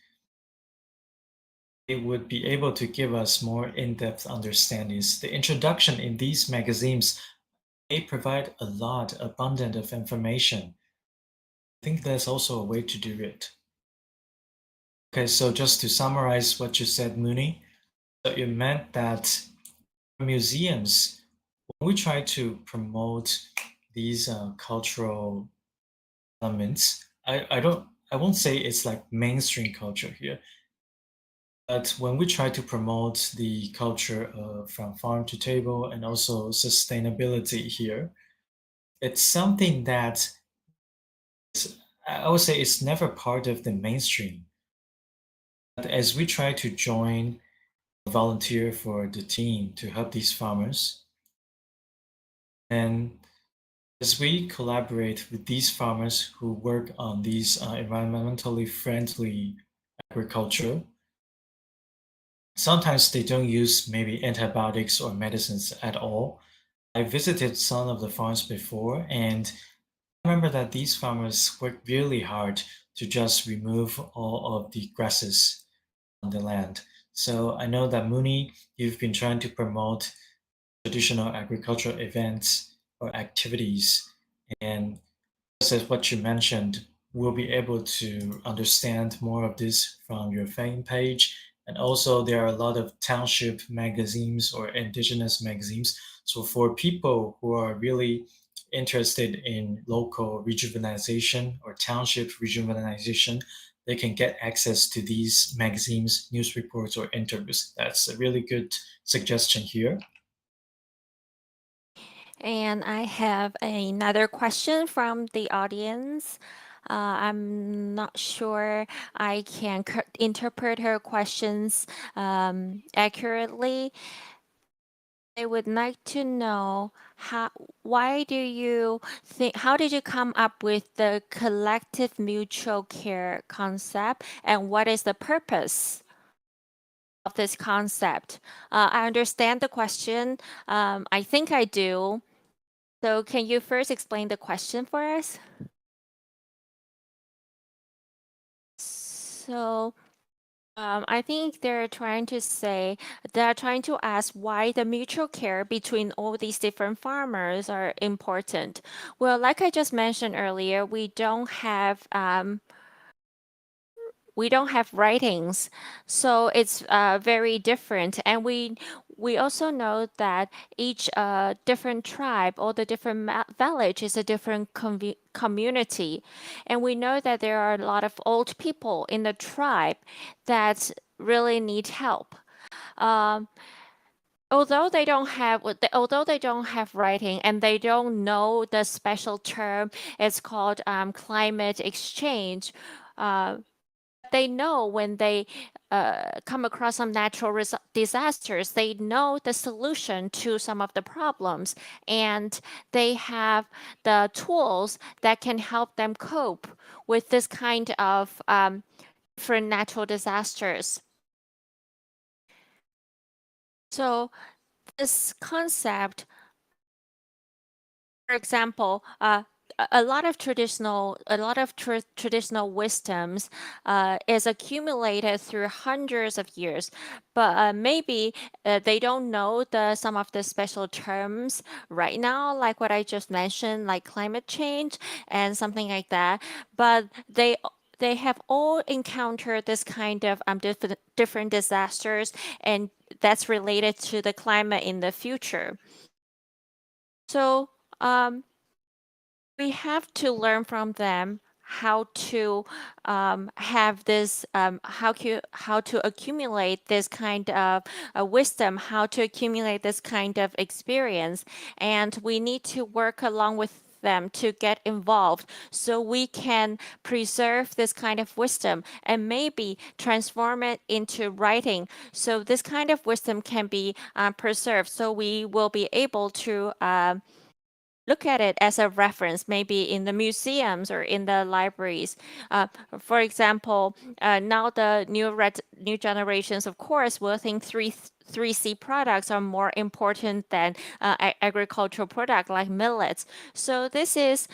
They would be able to give us more in-depth understandings. The introduction in these magazines, they provide a lot, abundant of information. I think there's also a way to do it. Okay, so just to summarize what you said, Muni, so it meant that museums, when we try to promote these cultural elements, I won't say it's like mainstream culture here, but when we try to promote the culture from farm to table and also sustainability here, it's something that I would say it's never part of the mainstream. But as we try to join, volunteer for the team to help these farmers, and as we collaborate with these farmers who work on these environmentally friendly agriculture, sometimes they don't use maybe antibiotics or medicines at all. I visited some of the farms before, and I remember that these farmers work really hard to just remove all of the grasses on the land. So I know that Muni, you've been trying to promote traditional agricultural events or activities. And just as what you mentioned, will be able to understand more of this from your fan page. And also there are a lot of township magazines or indigenous magazines. So for people who are really interested in local rejuvenization or township rejuvenization, they can get access to these magazines, news reports, or interviews. That's a really good suggestion here. And I have another question from the audience. I'm not sure I can interpret her questions accurately. I would like to know how did you come up with the collective mutual care concept, and what is the purpose of this concept? I understand the question. I think I do. So can you first explain the question for us? So I think they're trying to ask why the mutual care between all these different farmers are important. Well, like I just mentioned earlier, we don't have writings, so it's very different. And we also know that each different tribe or the different village is a different community. And we know that there are a lot of old people in the tribe that really need help. Although they don't have writing and they don't know the special term, it's called climate exchange. They know when they come across some natural disasters, they know the solution to some of the problems, and they have the tools that can help them cope with this kind of different natural disasters. So this concept, for example, a lot of traditional wisdoms is accumulated through hundreds of years, but maybe they don't know some of the special terms right now, like what I just mentioned, like climate change and something like that. But they have all encountered this kind of different disasters, and that's related to the climate in the future. So we have to learn from them how to have this how to accumulate this kind of wisdom, how to accumulate this kind of experience, and we need to work along with them to get involved so we can preserve this kind of wisdom and maybe transform it into writing, so this kind of wisdom can be preserved, so we will be able to look at it as a reference, maybe in the museums or in the libraries. For example, now the new generations, of course, will think 3C products are more important than agricultural products like millets. So this is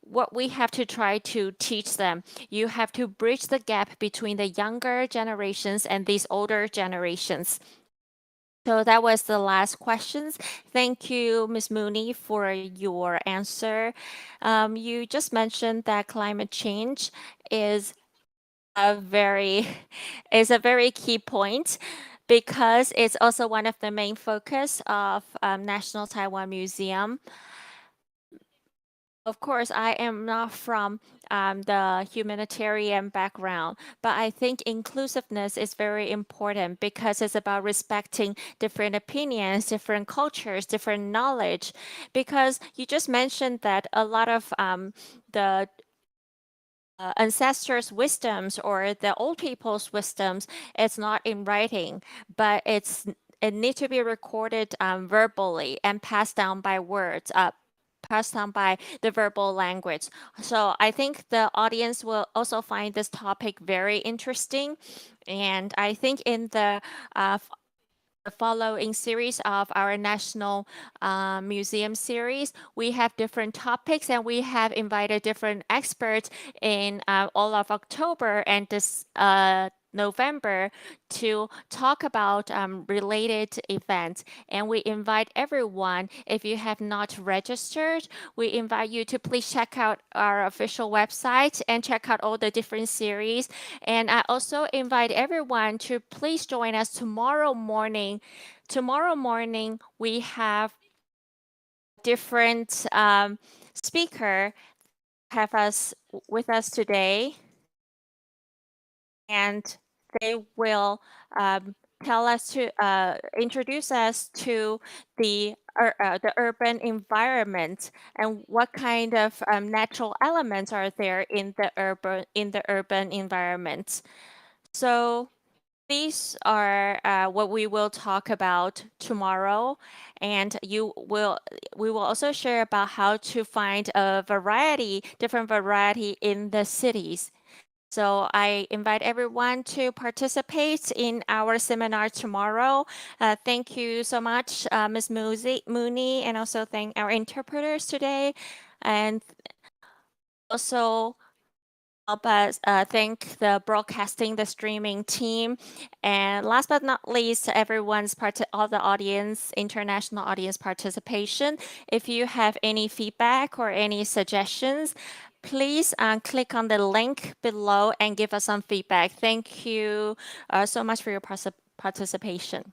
what we have to try to teach them. You have to bridge the gap between the younger generations and these older generations. So that was the last questions. Thank you, Ms. Muni, for your answer. You just mentioned that climate change is a very key point, because it's also one of the main focus of National Taiwan Museum. Of course, I am not from the humanitarian background, but I think inclusiveness is very important because it's about respecting different opinions, different cultures, different knowledge. Because you just mentioned that a lot of the ancestors' wisdoms or the old people's wisdoms, it's not in writing, but it needs to be recorded verbally and passed down by words. Passed down by the verbal language. So I think the audience will also find this topic very interesting. And I think in the following series of our National Museum series, we have different topics, and we have invited different experts in all of October and November to talk about related events. And we invite everyone, if you have not registered, we invite you to please check out our official website and check out all the different series. And I also invite everyone to please join us tomorrow morning. Tomorrow morning, we have different speaker have us with us today. And they will tell us to introduce us to the urban environment and what kind of natural elements are there in the urban environment. So these are what we will talk about tomorrow, and we will also share about how to find a different variety in the cities. So I invite everyone to participate in our seminar tomorrow. Thank you so much, Ms. Muni, and also thank our interpreters today. And also help us thank the broadcasting, the streaming team. And last but not least, all the audience, international audience participation. If you have any feedback or any suggestions, please click on the link below and give us some feedback. Thank you so much for your participation.